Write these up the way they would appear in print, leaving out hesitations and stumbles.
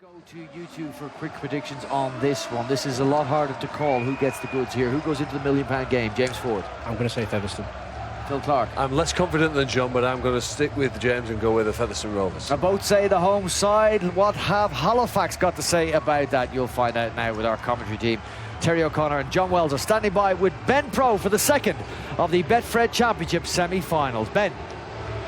Go to YouTube for quick predictions on this one. This is a lot harder to call who gets the goods here. Who goes into the £1 million game? James Ford. I'm going to say Featherstone. Phil Clark. I'm less confident than John, but I'm going to stick with James and go with the Featherstone Rovers. Now both say the home side. What have Halifax got to say about that? You'll find out now with our commentary team. Terry O'Connor and John Wells are standing by with Ben Pro for the second of the Betfred Championship semi-finals. Ben.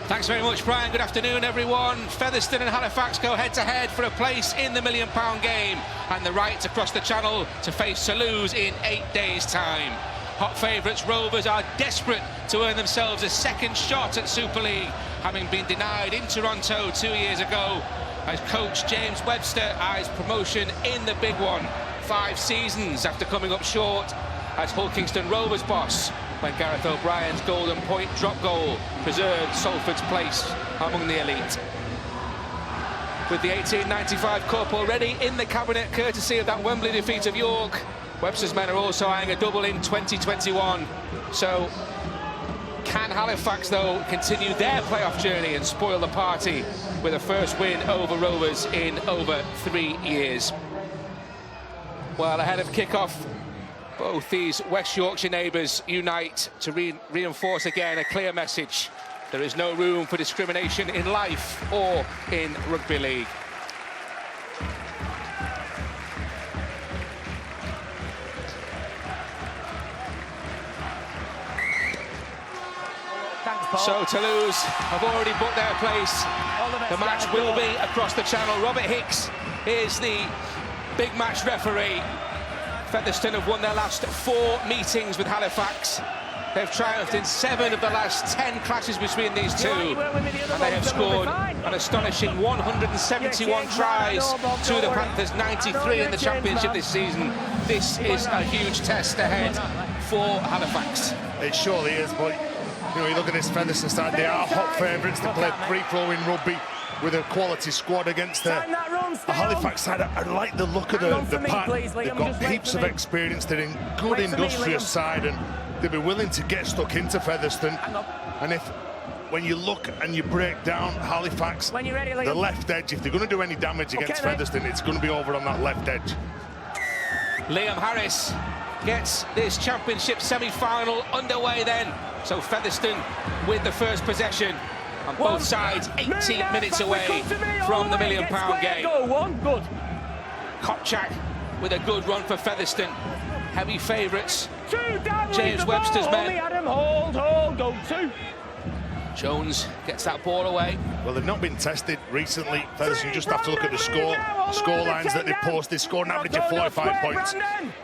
Thanks very much, Brian. Good afternoon, everyone. Featherstone and Halifax go head-to-head for a place in the £1 million game and the right to cross the channel to face Toulouse in 8 days' time. Hot favourites Rovers are desperate to earn themselves a second shot at Super League, having been denied in Toronto 2 years ago, as coach James Webster eyes promotion in the big one 5 seasons after coming up short as Hull Kingston Rovers boss, when Gareth O'Brien's golden point drop goal preserved Salford's place among the elite. With the 1895 Cup already in the cabinet courtesy of that Wembley defeat of York, Webster's men are also eyeing a double in 2021. So can Halifax, though, continue their playoff journey and spoil the party with a first win over Rovers in over 3 years? Well, ahead of kick-off, both these West Yorkshire neighbours unite to reinforce again a clear message. There is no room for discrimination in life or in rugby league. So Toulouse have already booked their place. The match will be across the channel. Robert Hicks is the big match referee. Featherstone have won their last 4 meetings with Halifax. They've triumphed in 7 of the last 10 clashes between these two, and they have scored an astonishing 171 tries to the Panthers' 93 in the Championship this season. This is a huge test ahead for Halifax. It surely is, but you know, you look at this Featherstone side, they are hot favourites to play free-flowing rugby with a quality squad against the Halifax side. I like the look of the pack. They've got heaps of experience. They're in good industrious side, and they'll be willing to get stuck into Featherstone. And when you look and you break down Halifax, the left edge, if they're going to do any damage against Featherstone, it's going to be over on that left edge. Liam Harris gets this championship semi-final underway then. So Featherstone with the first possession. And both sides 18 minutes away from the £1 million game. Good. Kopchak with a good run for Featherstone. Heavy favourites. James Webster's men. Hold, go 2. Jones gets that ball away. Well, they've not been tested recently. Featherstone, just have to look at the score lines that they post. They score an average of 45 points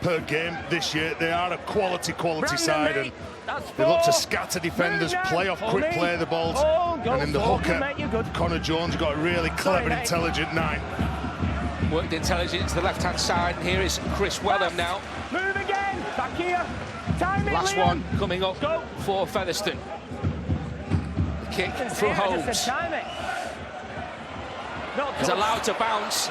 per game this year. They are a quality side, and they look to scatter defenders, play off quick play the balls, and in the hooker, Connor Jones got a really clever, intelligent 9. Worked intelligent to the left-hand side, and here is Chris Wellham now. Move again, back here. Last one coming up for Featherstone. Kick from Holmes. He's allowed to bounce,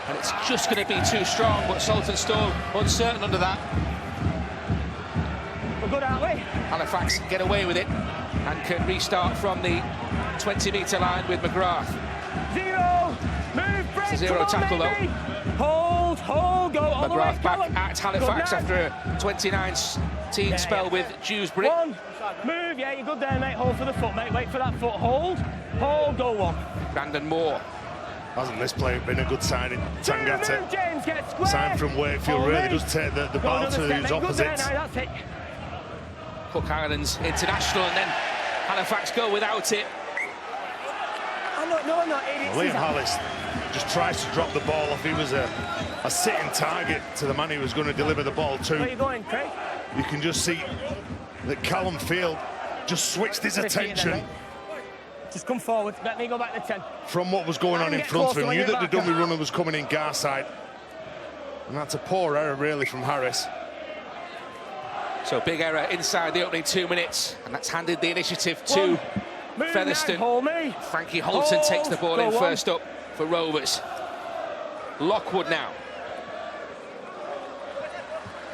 and it's just going to be too strong, but Saltonstone uncertain under that. We're good, aren't we? Halifax get away with it and can restart from the 20-metre line with McGrath. 0, move, break, it's a 0 tackle though. Hold, go all McGrath the way, back at Halifax after a 2019 spell with Dewsbury. 1, move, yeah, you're good there, mate. Hold for the foot, mate. Wait for that foot. Hold, go 1. Brandon Moore. Hasn't this player been a good signing? Tangata, James, get square. signed from Wakefield, really does take the ball to his opposites. That's it. Cook Islands international, and then Halifax go without it. I'm not idiot. Liam Harris just tries to drop the ball off. He was a sitting target to the man he was going to deliver the ball to. Where are you going, Craig? You can just see that Callum Field just switched his attention. Just come forward. Let me go back to 10. From what was going on in front of him. Knew that the dummy runner was coming in Garside. And that's a poor error, really, from Harris. So big error inside the opening 2 minutes, and that's handed the initiative to Featherstone. Frankie Holton takes the ball in first up for Rovers. Lockwood now.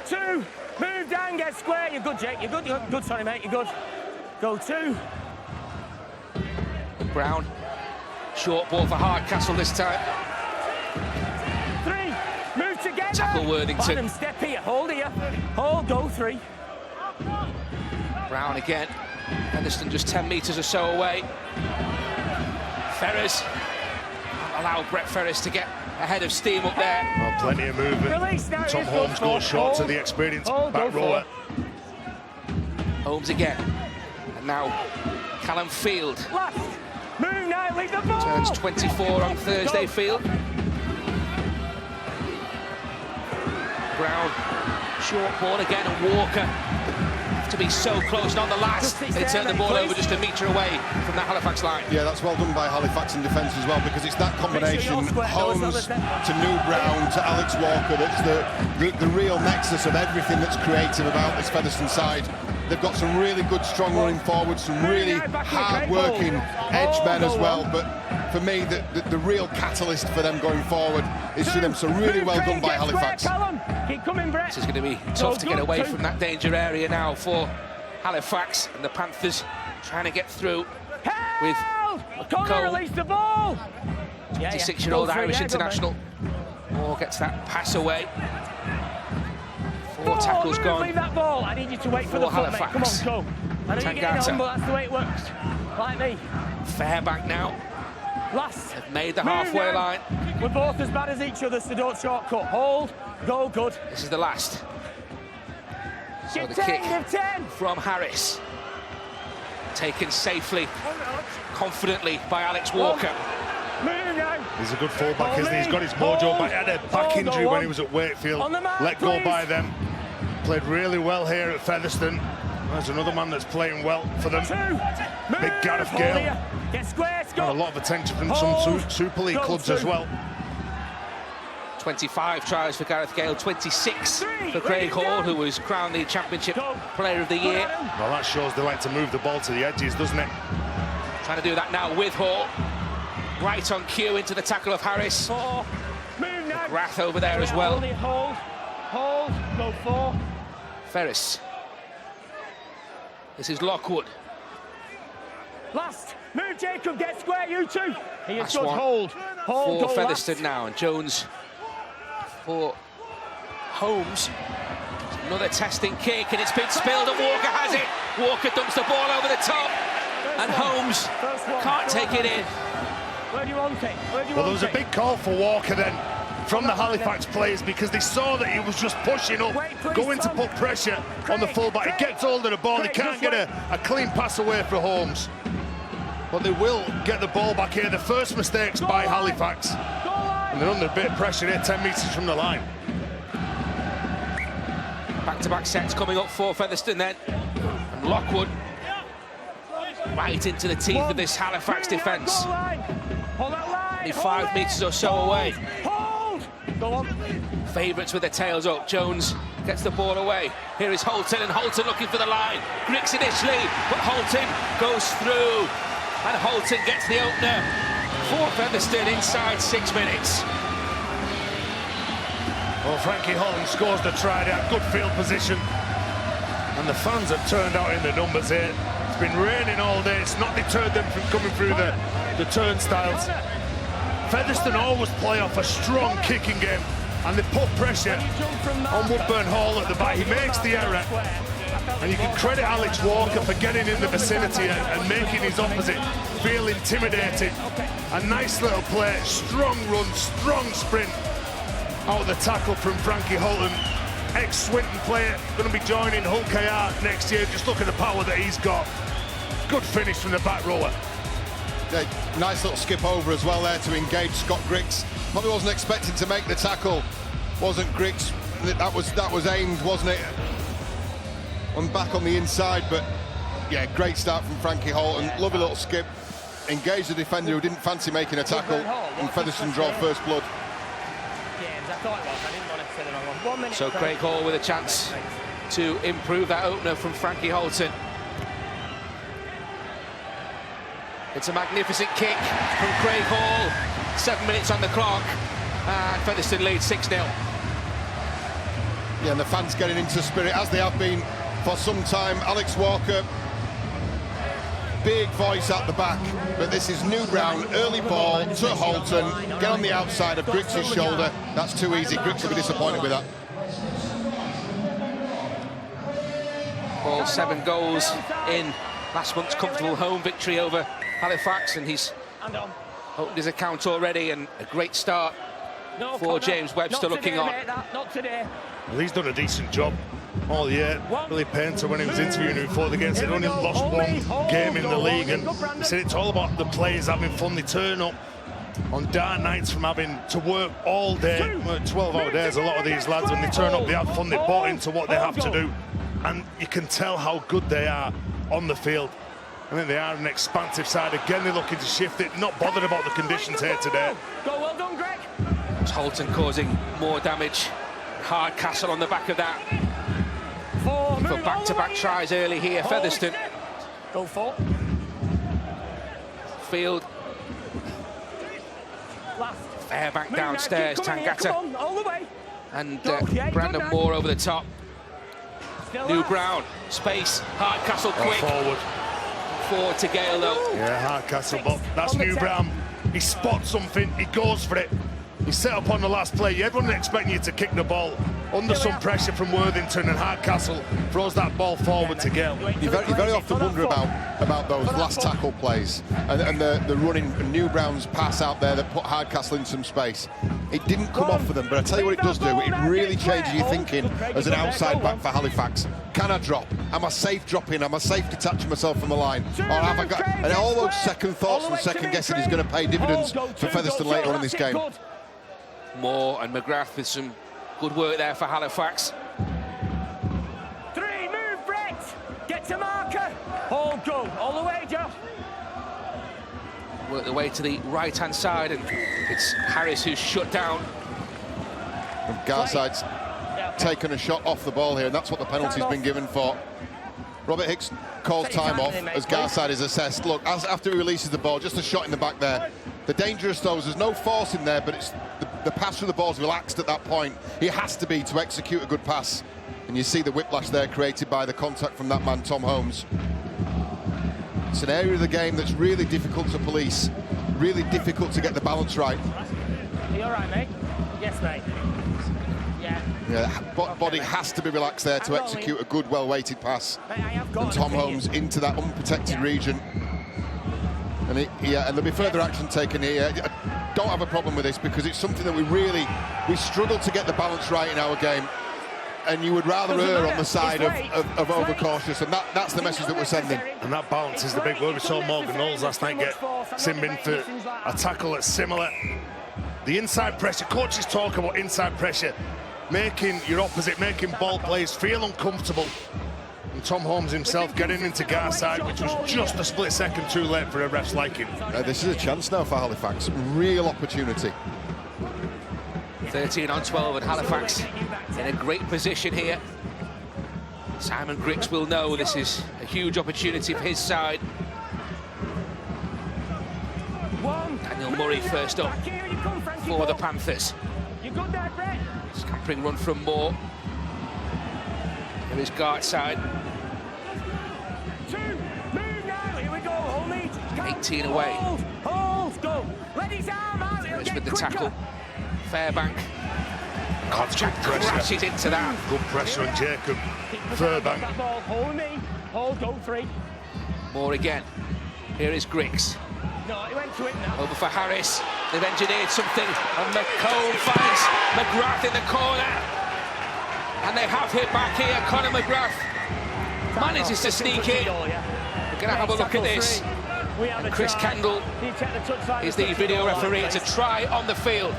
2, move down, get square. You're good, Jake. You're good, sorry, mate. You're good. Go 2. Brown, short ball for Hardcastle this time. together. Tackle Worthington. Bottom step here. Hold here. Hold, go 3. Brown again. Featherstone just 10 metres or so away. Ferrers. Allow Brett Ferrers to get ahead of steam up there. Well, plenty of movement. Release now. Tom Holmes goes short to the experienced back rower. Holmes again. And now Callum Field. Left. Move now, leave the ball. Turns 24 on Thursday, Field. Brown, short ball again, and Walker to be so close, not the last. They turn the ball over just a metre away from the Halifax line. Yeah, that's well done by Halifax in defence as well, because it's that combination, Holmes to New Brown to Alex Walker, that's the real nexus of everything that's creative about this Featherstone side. They've got some really good, strong running forwards, some really hard-working edge men as well, but for me, the real catalyst for them going forward is for them, so really well done by Halifax. This is going to be tough to get away from that danger area now for Halifax, and the Panthers trying to get through with Connor, release the ball. 26-year-old Irish international. Moore gets that pass away. 4 tackles gone. Leave that ball. I need you to wait for the foot, mate. Come on, go. I know you're getting on, but that's the way it works. Like me. Fairback now. Last. They've made the halfway line. We're both as bad as each other, so don't shortcut. Hold, go, good. This is the last. So the kick from Harris. Taken safely, confidently by Alex Walker. He's a good fullback, isn't he? He's got his mojo back. He had a back injury when he was at Wakefield. Let go by them. Played really well here at Featherstone. There's another man that's playing well for them. Big Gareth Gale. Got a lot of attention from some Super League clubs as well. 25 tries for Gareth Gale, 26 for Craig Hall, who was crowned the Championship Player of the Year. Well, that shows they like to move the ball to the edges, doesn't it? Trying to do that now with Hall. Right on cue into the tackle of Harris. McGrath over there as well. Hold, go 4. Ferris. This is Lockwood. Last. Move, Jacob, get square, you two. Last one. Hold, for Featherstone now, and Jones for Holmes. Another testing kick, and it's been spilled, and Walker has it. Walker dumps the ball over the top, and Holmes can't take it in. Where do you want it? Well, there was a big call for Walker then from the Halifax players, because they saw that he was just pushing up, going to put pressure on the fullback. He gets hold of the ball, he can't get a clean pass away for Holmes. But they will get the ball back here. The first mistakes by Halifax. And they're under a bit of pressure here, 10 metres from the line. Back-to-back sets coming up for Featherstone then. And Lockwood right into the teeth of this Halifax defence. Only 5 metres or so away. Favourites with their tails up. Jones gets the ball away. Here is Holton, and Holton looking for the line. Griggs initially, but Holton goes through. And Holton gets the opener for Featherstone inside 6 minutes. Well, Frankie Holton scores the try there, good field position. And the fans have turned out in the numbers here. It's been raining all day. It's not deterred them from coming through the turnstiles. Featherstone always play off a strong kicking game, and they put pressure on Woodburn Hall at the back. He makes the error. And you can credit Alex Walker for getting in the vicinity and making his opposite feel intimidated. A nice little play, strong run, strong sprint out of the tackle from Frankie Holton. Ex-Swinton player, going to be joining Hull KR next year. Just look at the power that he's got. Good finish from the back rower. Yeah, nice little skip over as well there to engage Scott Griggs. Probably wasn't expecting to make the tackle, wasn't Griggs? That was aimed, wasn't it? On back on the inside, but yeah, great start from Frankie Holton. Lovely little skip. Engaged the defender who didn't fancy making a tackle, and Featherstone draw first blood. So Craig Hall with a chance to improve that opener from Frankie Holton. It's a magnificent kick from Craig Hall. 7 minutes on the clock, and Featherstone leads 6-0. Yeah, and the fans getting into spirit, as they have been for some time. Alex Walker big voice at the back, but this is New Brown, early ball to Holton, get on the outside of Griggs' shoulder. That's too easy. Griggs will be disappointed with that. All 7 goals in last month's comfortable home victory over Halifax, and he's opened his account already, and a great start for James Webster looking on. Not today. Well, he's done a decent job all year. Billy Painter, when he was interviewing him before the game, said only lost one game in the league, and he said it's all about the players having fun. They turn up on dark nights from having to work all day, 12-hour days. A lot of these lads, when they turn up, they have fun. They bought into what they have to do, and you can tell how good they are on the field. I think they are an expansive side. Again, they're looking to shift it, not bothered about the conditions here today. Go, well done, Greg. Holton causing more damage. Hardcastle on the back of that. For back-to-back tries early here, Featherstone. Go for. Field. Fairbank downstairs, Tangata. All the way. And Brandon Moore over the top. New Brown, space, Hardcastle quick. Forward to Gale though. Yeah, Hardcastle, but that's New Brown. He spots something, he goes for it. He's set up on the last play. Everyone expecting you to kick the ball under some pressure from Worthington, and Hardcastle throws that ball forward to Gale. You very often wonder about those last tackle plays and the running New Brown's pass out there that put Hardcastle in some space. It didn't come off for them, but I tell you what it does do, it really changes your thinking as an outside back for Halifax. Can I drop? Am I safe dropping? Am I safe detaching myself from the line? Or have I got... And all those second thoughts and second guessing is going to pay dividends for Featherstone later on in this game. Moore and McGrath with some good work there for Halifax. 3, move, Brett! Get to marker! All go, all the way, Joe. Work the way to the right-hand side, and it's Harris who's shut down. And Garside's taken a shot off the ball here, and that's what the penalty's been given for. Robert Hicks calls time off as Garside is assessed. Look, after he releases the ball, just a shot in the back there. The dangerous though is there's no force in there, but it's the pass through the ball's relaxed at that point. He has to be to execute a good pass. And you see the whiplash there created by the contact from that man, Tom Holmes. It's an area of the game that's really difficult to police, really difficult to get the balance right. Are you all right, mate? Yes, mate. Yeah, body has to be relaxed there to execute a good, well-weighted pass. And Tom Holmes into that unprotected region. And and there'll be further action taken here. I don't have a problem with this because it's something that we struggle to get the balance right in our game. And you would rather err on the side of overcautious, and that's the message that we're sending. And that balance is the big word. We saw Morgan Knowles last night get simmed in for a tackle that's similar. The inside pressure, coaches talk about inside pressure, making your opposite, making ball players feel uncomfortable. And Tom Holmes himself getting into Garside, which was just a split second too late for a ref's liking. This is a chance now for Halifax, real opportunity. 13 on 12, and Halifax in a great position here. Simon Griggs will know this is a huge opportunity for his side. Daniel Murray first up for the Panthers. Scampering run from Moore. Here is Gartside. 18 away. Hold, go. Let his arm out. Here's with the tackle. Fairbank. Jack crashes into that. Good pressure on Jacob. Fairbank. Hold me. Hold, go 3. More again. Here is Griggs. No, he went to it now. Over for Harris. They've engineered something, and McComb finds McGrath in the corner. And they have hit back here. Conor McGrath manages to sneak in. We're going to have a look at this. And Chris Kendall is the video referee to try on the field.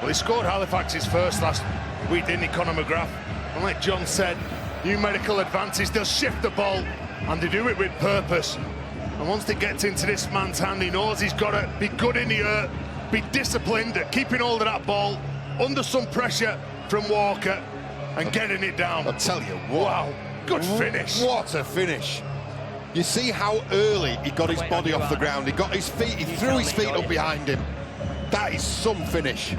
Well, he scored Halifax's first last week, didn't he, Conor McGrath? And like John said, numerical advantage, they'll shift the ball, and they do it with purpose. And once it gets into this man's hand, he knows he's got to be good in the air, be disciplined at keeping hold of that ball, under some pressure from Walker, and getting it down. I'll tell you what. Wow, good finish. What a finish. You see how early he got his body off the ground. He got his feet, he threw his feet up behind him. That is some finish.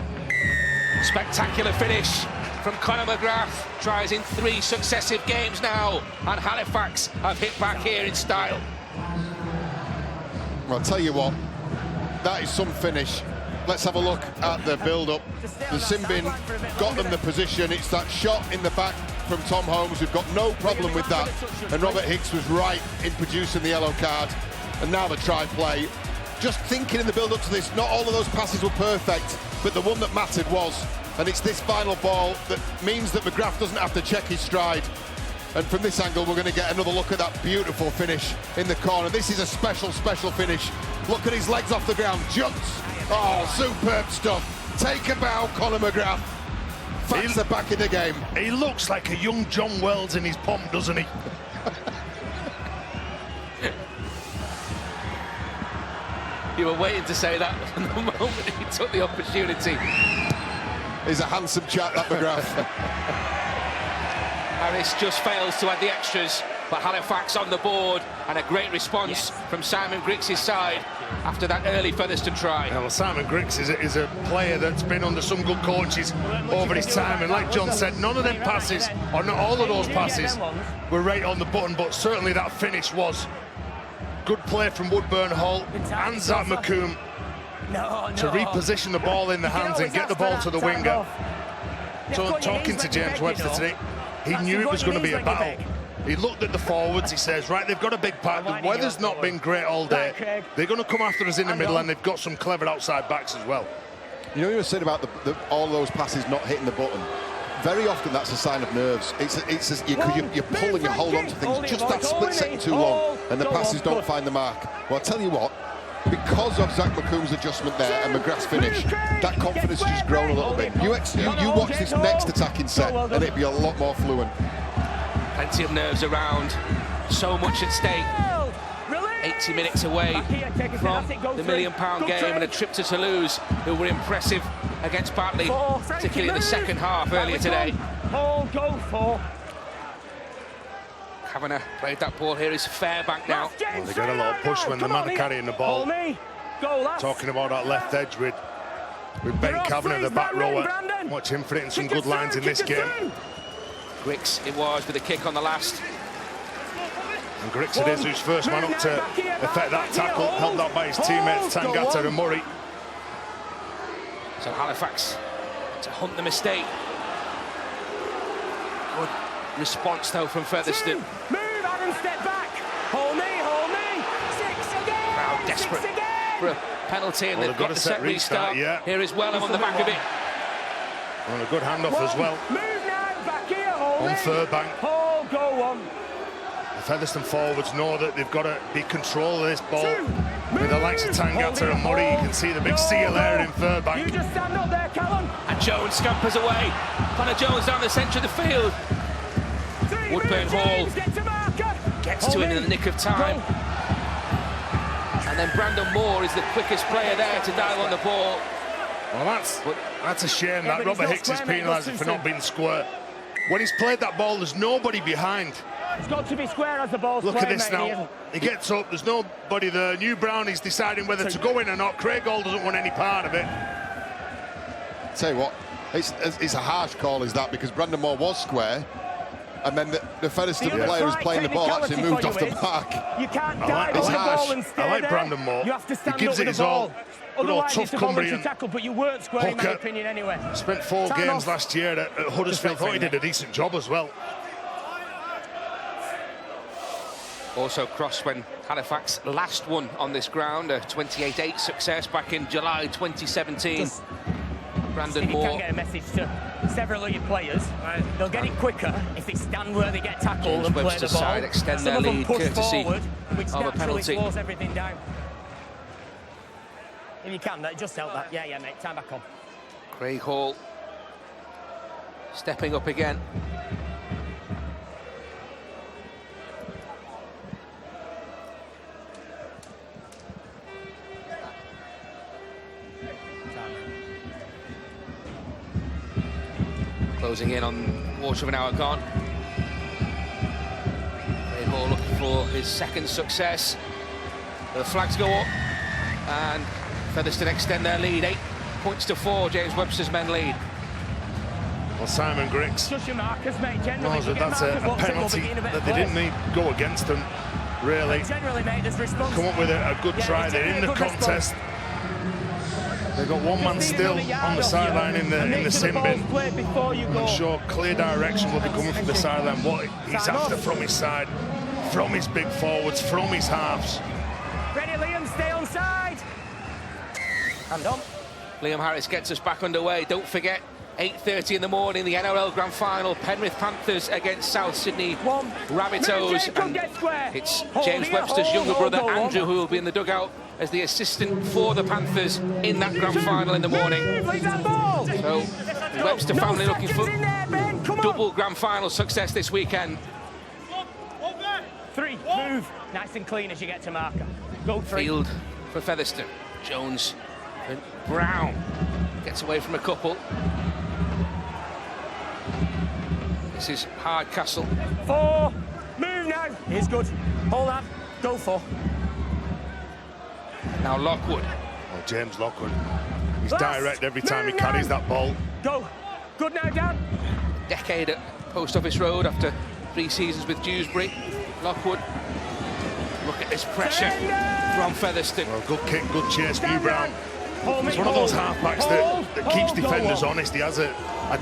Spectacular finish from Conor McGrath. Tries in 3 successive games now, and Halifax have hit back here in style. Well, I'll tell you what, that is some finish. Let's have a look at the build-up. The Simbin got them the position. It's that shot in the back from Tom Holmes. We've got no problem with that. And Robert Hicks was right in producing the yellow card. And now the try play. Just thinking in the build-up to this, not all of those passes were perfect, but the one that mattered was. And it's this final ball that means that McGrath doesn't have to check his stride. And from this angle, we're going to get another look at that beautiful finish in the corner. This is a special, special finish. Look at his legs off the ground, jumps. Oh, superb stuff. Take a bow, Conor McGrath. Facts are back in the game. He looks like a young John Wells in his pomp, doesn't he? You were waiting to say that from the moment he took the opportunity. He's a handsome chap, that McGrath. Harris just fails to add the extras, but Halifax on the board, and a great response from Simon Griggs' side after that early Featherstone try. Well, Simon Griggs is a player that's been under some good coaches over his time, and like John said, none of them passes, or not all of those passes, were right on the button, but certainly that finish was. Good play from Woodburn Hall and Zach McComb to reposition the ball in the hands and get the ball to the winger. So talking to James Webster today, he knew it was going to be a battle. He looked at the forwards, he says, right, they've got a big pack, the weather's not been great all day, they're going to come after us in the middle, and they've got some clever outside backs as well. You know, you were saying about all those passes not hitting the button. Very often that's a sign of nerves. You pull and you hold on to things just that split second too long, and the passes don't find the mark. Well, I'll tell you what, because of Zach McComb's adjustment there and McGrath's finish, that confidence has just grown a little bit. You watch this next attacking set, and it'll be a lot more fluent. Plenty of nerves around, so much at stake. 80 minutes away from the £1 million game and a trip to Toulouse, who were impressive against Batley, particularly in the second half earlier today. Kavanagh played that ball here, is Fairbank now. Well, they get a lot of push when the man are carrying the ball. Talking about that left edge with Ben Kavanagh, the back rower. Watch him fitting some good lines in this game. Griggs it was with a kick on the last. And Griggs it is who's first man up to effect that tackle, held up by his teammates Tangata and Murray. So Halifax to hunt the mistake. Good response though from Featherstone. Move, Adam, step back. Hold me. 6 again. Crowd desperate for a penalty, and they've got the set restart. Yeah. Here is Wellham on the back of it. And a good handoff as well. Move now, back here, hold On me. Fairbank. Hold, go on. The Featherstone forwards know that they've got to be control of this ball. With the likes of Tangata and Murray, you can see the big seal there in Fairbank. You just stand up there, Callum. And Jones scampers away. Connor Jones down the centre of the field. Woodburn Hall gets to him in the nick of time. And then Brandon Moore is the quickest player there to dive on the ball. Well, that's a shame that Robert Hicks is penalised for not being square. When he's played that ball, there's nobody behind. It's got to be square as the ball's Look played, at this mate, now. He gets up, there's nobody there. New Brown is deciding whether to go in or not. Craig Hall doesn't want any part of it. Tell you what, it's a harsh call, is that, because Brandon Moore was square, and then the Featherstone player who's playing the ball actually moved off the mark. You can't dive on the ball and stay I like there. Brandon Moore. You have to stand He gives up it with his the ball. all. Good old Otherwise, tough it's a voluntary Cumbrian tackle, but you weren't square in my opinion anyway. Spent 4 Time games off. last year at Huddersfield. Thought he did a decent job as well. Also crossed when Halifax last won on this ground, a 28-8 success back in July 2017. Brandon If you Moore. can get a message to several of your players, they'll get it quicker if they stand where they get tackled James and play Webster's the ball. side extend Some their of them lead push courtesy forward, which of a naturally penalty. slows everything down. If you can, just help that. Yeah, mate. Time back on. Craig Hall stepping up again. Closing in on quarter of an hour gone. Craig Hall looking for his second success. The flags go up and Featherstone extend their lead. 8 points to 4. James Webster's men lead. Well, Simon Griggs Just your markers, mate. Generally, knows that that's a penalty that they didn't need go against them. really Generally, mate, there's response. come up with a good try. They're in the contest. They've got one man still on the sideline in the sin bin. I'm sure clear direction will be coming from the sideline. What he's after from his side, from his big forwards, from his halves. Ready, Liam, stay on side. And on. Liam Harris gets us back underway. Don't forget, 8:30 in the morning, the NRL Grand Final, Penrith Panthers against South Sydney Rabbitohs. And it's James Webster's younger brother, Andrew, who will be in the dugout as the assistant for the Panthers in that Grand Final in the morning. So, the Webster family looking for double Grand Final success this weekend. 3, move. Nice and clean as you get to marker. Go 3. Field for Featherstone. Jones and Brown gets away from a couple. This is Hardcastle. 4, move now. He's good. Hold on. Go 4. Now Lockwood. Oh, James Lockwood. He's direct every time he carries that ball. Go. Good now, Dan. Decade at Post Office Road after 3 seasons with Dewsbury. Lockwood. Look at this pressure from Featherstone. Well, good kick, good chase, New Brown. It's one of those halfbacks that keeps defenders honest. He has a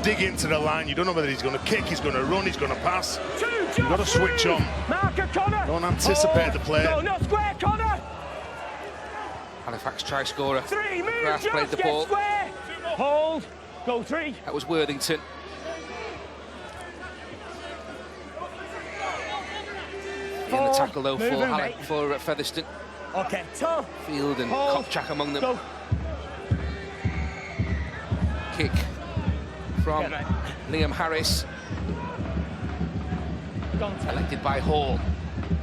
dig into the line. You don't know whether he's going to kick, he's going to run, he's going to pass. You've got to switch on. Marker, Connor. Don't anticipate the play. No, not square, Connor. Halifax try scorer. 3, move, Graff played the ball. Square. Hold. Go 3. That was Worthington. In the tackle though for Featherstone. Okay, tough. Field and Kopchak among them. Go. Kick from Liam Harris. Elected by Hall.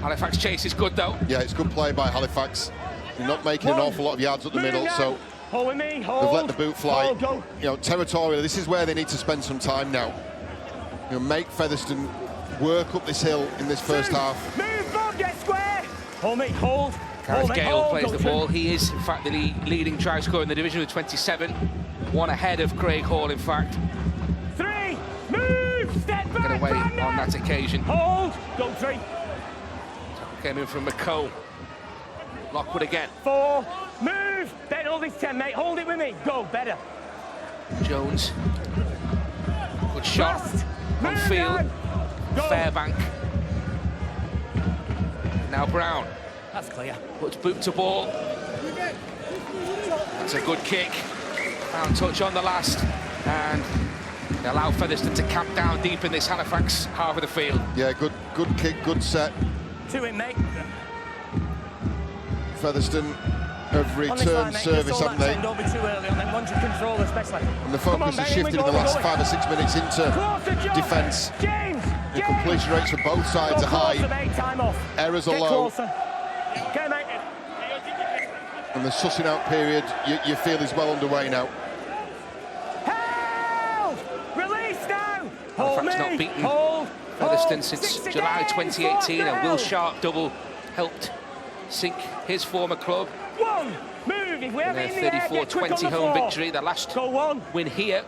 Halifax chase is good though. Yeah, it's good play by Halifax. You're not making an awful lot of yards up the middle, so they've let the boot fly. You know, territorial. This is where they need to spend some time now. You know, make Featherstone work up this hill in this first half. Move, Bob, get square. Hold me, hold. Gareth Gale plays the ball. He is, in fact, the leading try scorer in the division with 27. One ahead of Craig Hall, in fact. 3, move, step back. Get away on that occasion. Hold, go 3. Came in from McComb. Lockwood again. 4, move. Ben, hold this 10, mate. Hold it with me. Go, better. Jones. Good shot on field. Fairbank. Now Brown. That's clear. Puts boot to ball. That's a good kick. Brown touch on the last. And they allow Featherstone to camp down deep in this Halifax half of the field. Yeah, good kick, good set. 2 in, mate. Featherstone have returned service, haven't they? Don't be too early on them. Once you control, especially. And the focus has shifted in the last 5 or 6 minutes into defence. The completion rates for both sides are high. Errors are low. Okay, mate. And the sussing out period, you feel, is well underway now. Help! Release now! Halifax not beaten Featherstone since July 2018. A Will Sharp double helped sink his former club. 1, move. If we have in their 34-20 home victory, their last win here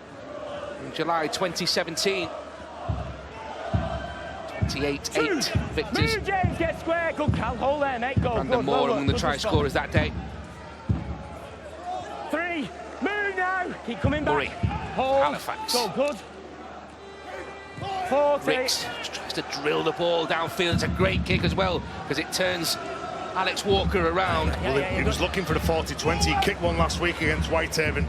in July 2017. 28-8 victors. Move, James, get square. Good Cal, hold there, mate. Go. Brandon Moore among the try scorers that day. 3, move now. Keep coming back. Murray, hold. Halifax. Go, good. 4, Ricks tries to drill the ball downfield. It's a great kick as well, because it turns Alex Walker around. Well, he was looking for the 40-20. He kicked one last week against Whitehaven.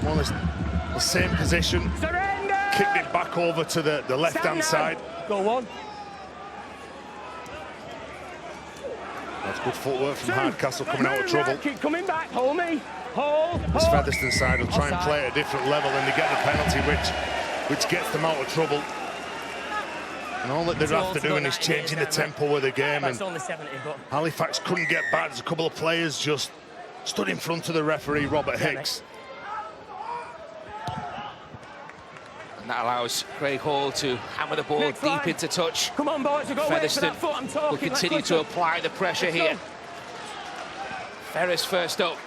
One is the same position. Surrender! Kicked it back over to the left-hand side. Go on. That's good footwork from Hardcastle coming out of trouble. Keep coming back, hold me. Hold. This Featherstone side will try and play at a different level, and they get the penalty, which gets them out of trouble. And all that they're after doing is changing the tempo of the game. And only 70, but Halifax couldn't get back. There's a couple of players just stood in front of the referee, Robert Hicks. And that allows Craig Hall to hammer the ball deep into touch. Come on, boys, we've got to wait for that foot. I'm talking. Will continue to apply the pressure here. Ferris first up.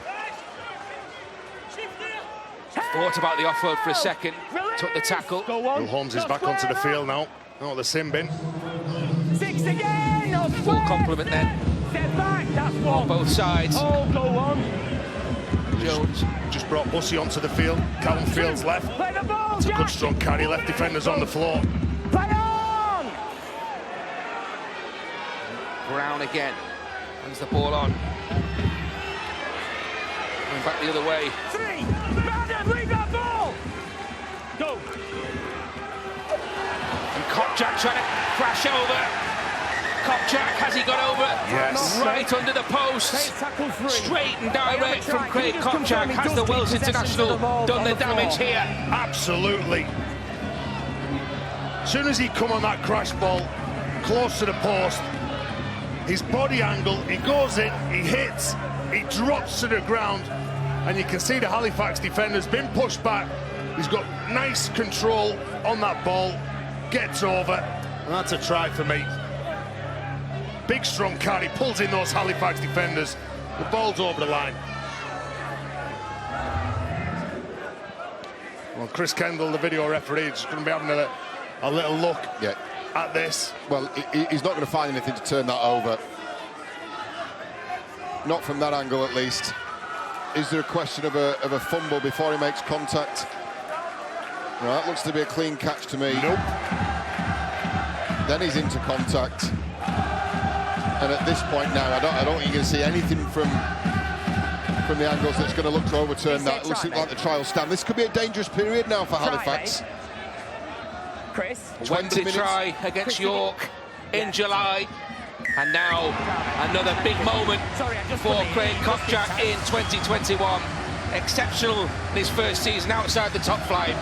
Thought about the offload for a second. Took the tackle. Will Holmes is back onto the field now. Oh, the sin bin. 6 again. No, Full complement then Step back, that's one. on both sides. Hold, go on. Jones. Just brought Bussy onto the field. Callum Fields left. Play the ball, It's a Jack. good strong carry. Left defenders on the floor. Play on. Brown again. Hands the ball on. Going back the other way. 3. Madden, leave that ball. Go. And Kopchak trying to crash over. Kopchak, has he got over? Yes. Right under the Take post. tackle 3. Straight and direct Can from you Craig just confirm Kopchak. he Has does the keep Wales possession international of the ball done on the the damage floor? here? Absolutely. As soon as he come on that crash ball, close to the post, his body angle, he goes in, he hits, he drops to the ground, and you can see the Halifax defender's been pushed back. He's got nice control on that ball, gets over, and that's a try for me. Big strong carry, pulls in those Halifax defenders. The ball's over the line. Well, Chris Kendall, the video referee, is going to be having a little look at this. Well, he's not going to find anything to turn that over. Not from that angle, at least. Is there a question of a fumble before he makes contact? No, that looks to be a clean catch to me. Nope. Then he's into contact. And at this point now, I don't think you can see anything from the angles that's going to look to overturn that. It looks like the trial stand. This could be a dangerous period now for Halifax. Chris. Wednesday try against York in July. And now another big moment for Craig Kopchak in 2021. Exceptional in his first season outside the top flight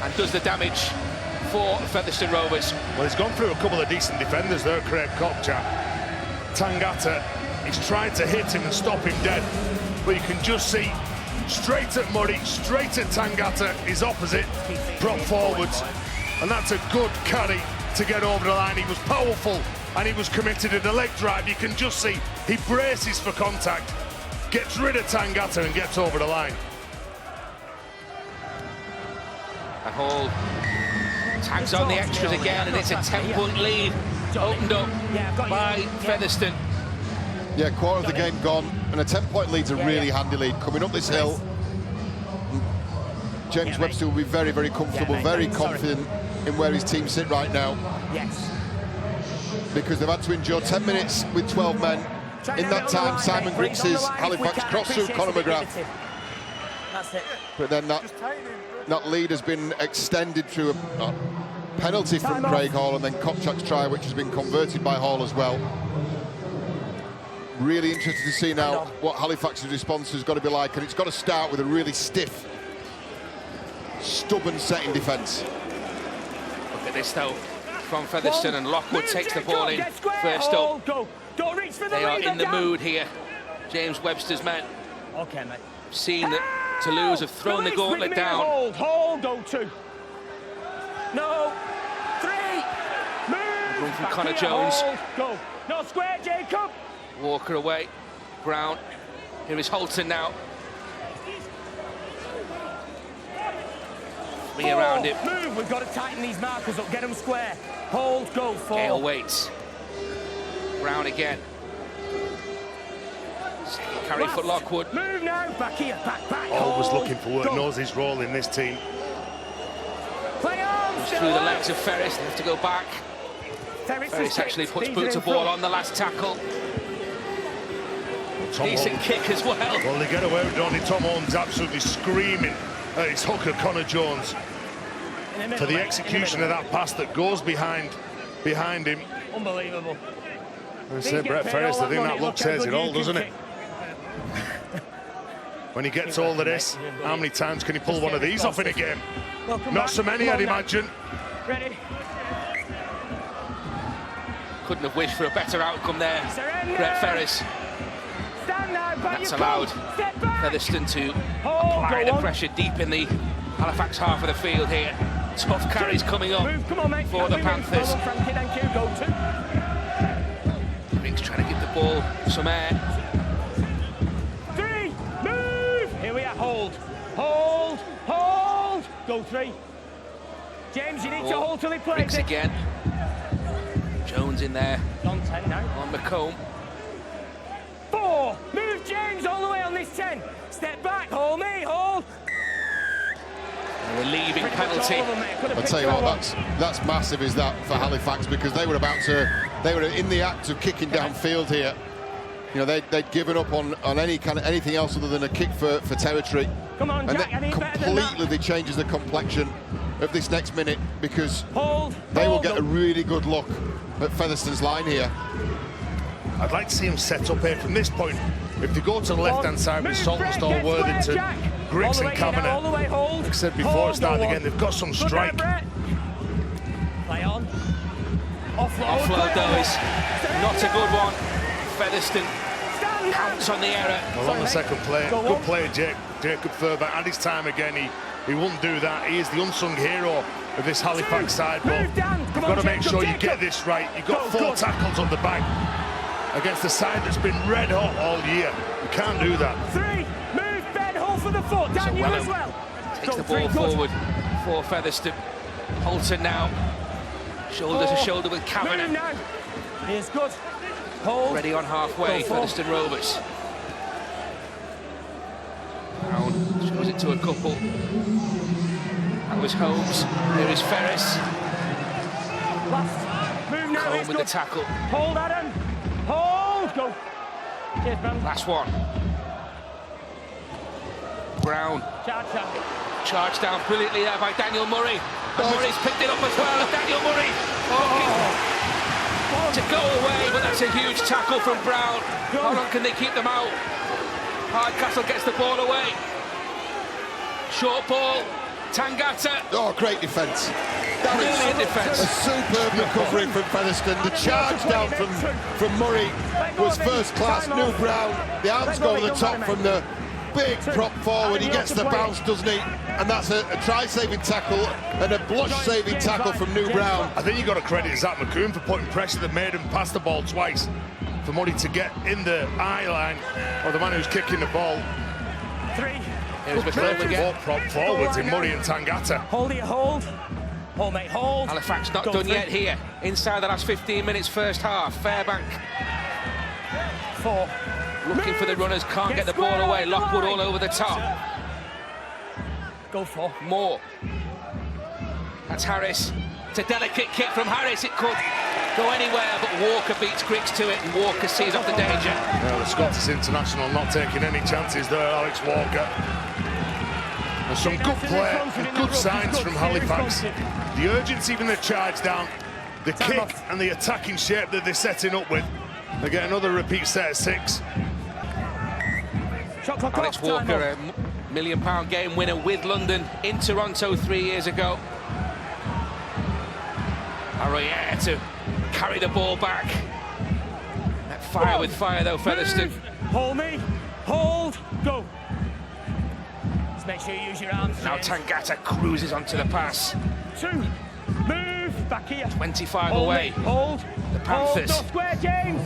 and does the damage for Featherstone Rovers. Well, he's gone through a couple of decent defenders there, Craig Kopchak. Tangata, he's trying to hit him and stop him dead, but you can just see straight at Murray, straight at Tangata, his opposite, drop forwards, and that's a good carry to get over the line. He was powerful and he was committed to the leg drive. You can just see he braces for contact, gets rid of Tangata and gets over the line. And Hall tags on the extras again, and it's a 10-point lead opened up by Featherstone. Yeah, quarter of the game gone, and a 10-point lead's a really handy lead. Coming up this hill, James Webster will be very, very comfortable, very confident in where his team sit right now. Yes. Because they've had to endure 10 minutes with 12 men. In that time, Simon Griggs' Halifax crossed through Conor McGrath. That's it. But then that lead has been extended through a penalty from Craig Hall, and then Kopchak's try, which has been converted by Hall as well. Really interested to see now what Halifax's response has got to be like, and it's got to start with a really stiff, stubborn setting defence. Look at this though, from Featherstone, and Lockwood takes the ball in first up. They are in the mood here, James Webster's men. Okay, mate. Seen that Toulouse have thrown the gauntlet down. Hold, go 2. No, 3, move. Run from Back Connor here, Jones. Hold, go. No square, Jacob. Walker away, Brown. Here is Holton now. Me around him. Move, we've got to tighten these markers up, get them square. Hold, go, 4. Gale waits. Brown again. Second carry for Lockwood. Move now, back here, back. Always hold, looking for work, go. knows his role in this team. Play on, Through the legs of Ferris, they have to go back. Ferris actually puts boots of ball on the last tackle. Decent kick as well. Well, they get away with it. Tom Holmes absolutely screaming at his hooker, Connor Jones, for the execution of that pass that goes behind him. Unbelievable. I said, Brett Ferris, I think that look says it all, doesn't it? When he gets all of this, how many times can he pull one of these off in a game? Not so many, I'd imagine. Ready? Couldn't have wished for a better outcome there, Brett Ferris. That's allowed Featherstone to apply the pressure deep in the Halifax half of the field here. Tough carries coming up for the Panthers. Griggs trying to give the ball some air. 3, move! Here we are, hold. Go 3. James, you need to hold till he plays Griggs it. again. Jones in there. On 10 now. On McComb. 4. Move James all the way on this 10. Step back. Hold me. Hold. A relieving penalty. I'll tell you what, that's massive, is that, for Halifax, because they were in the act of kicking downfield here. You know, they'd given up on anything else other than a kick for territory. Come on, Jack, and that completely changes the complexion of this next minute, because they will get a really good look at Featherstone's line here. I'd like to see him set up here from this point. If they go to the left-hand side with Saltonstall, Worthington, Griggs and Kavanagh, like I said before at start again, they've got some strike. Play on. Offload though is not a good one. Featherstone counts on the error. Well, on the second play, good play, Jacob Furber. At his time again, he wouldn't do that. He is the unsung hero of this Halifax side, but you've got to make sure you get this right. You've got 4 tackles on the back against the side that's been red hot all year. You can't do that. 3, move Ben, hold for the foot, down you as well. Takes the ball forward for Featherstone. Holton now, shoulder to shoulder with Kavanagh. Here's good. Hold. Ready on halfway, Featherstone Rovers. Brown shows it to a couple. That was Holmes. Here is Ferris. Last. Move now. Home with the tackle. Hold, Adam. Hold. Go. Cheers, man. Last one. Brown. Charged down brilliantly there by Daniel Murray. And Murray's picked it up as well. And Daniel Murray. To go away, but that's a huge tackle from Brown. How long can they keep them out? Hardcastle gets the ball away. Short ball. Tangata. Oh, great defence. Brilliant defence. A superb recovery from Featherstone. The charge down from Murray was first class. New Brown, the arms go over the top from the big prop forward. He gets the bounce, doesn't he? And that's a try-saving tackle and a blush-saving tackle from New Brown. I think you've got to credit Zach McCoon for putting pressure that made him pass the ball twice. For Murray to get in the eye line, or the man who's kicking the ball. 3. Here's McCoon again. Prop forwards in Murray and Tangata. Hold it, hold. Hold, mate, hold. Halifax not done yet here. Inside the last 15 minutes, first half. Fairbank 4. looking for the runners, can't get the ball away. Lockwood all over the top. Go for Moore. That's Harris. It's a delicate kick from Harris. It could go anywhere, but Walker beats Griggs to it, and Walker sees off the danger. Well, the Scottish international not taking any chances there, Alex Walker. There's some good play and good signs from Halifax. The urgency from the charge down, the kick and the attacking shape that they're setting up with. They get another repeat set of 6. Alex Walker, a £1 million game winner with London in Toronto 3 years ago. Arroyer to carry the ball back. That fire with fire though, Featherstone. Hold me, hold, go. Just make sure you use your arms. Now Tangata cruises onto the pass. 2, move, back here. 25 hold away. Me, hold, the Panthers. Hold, square, James.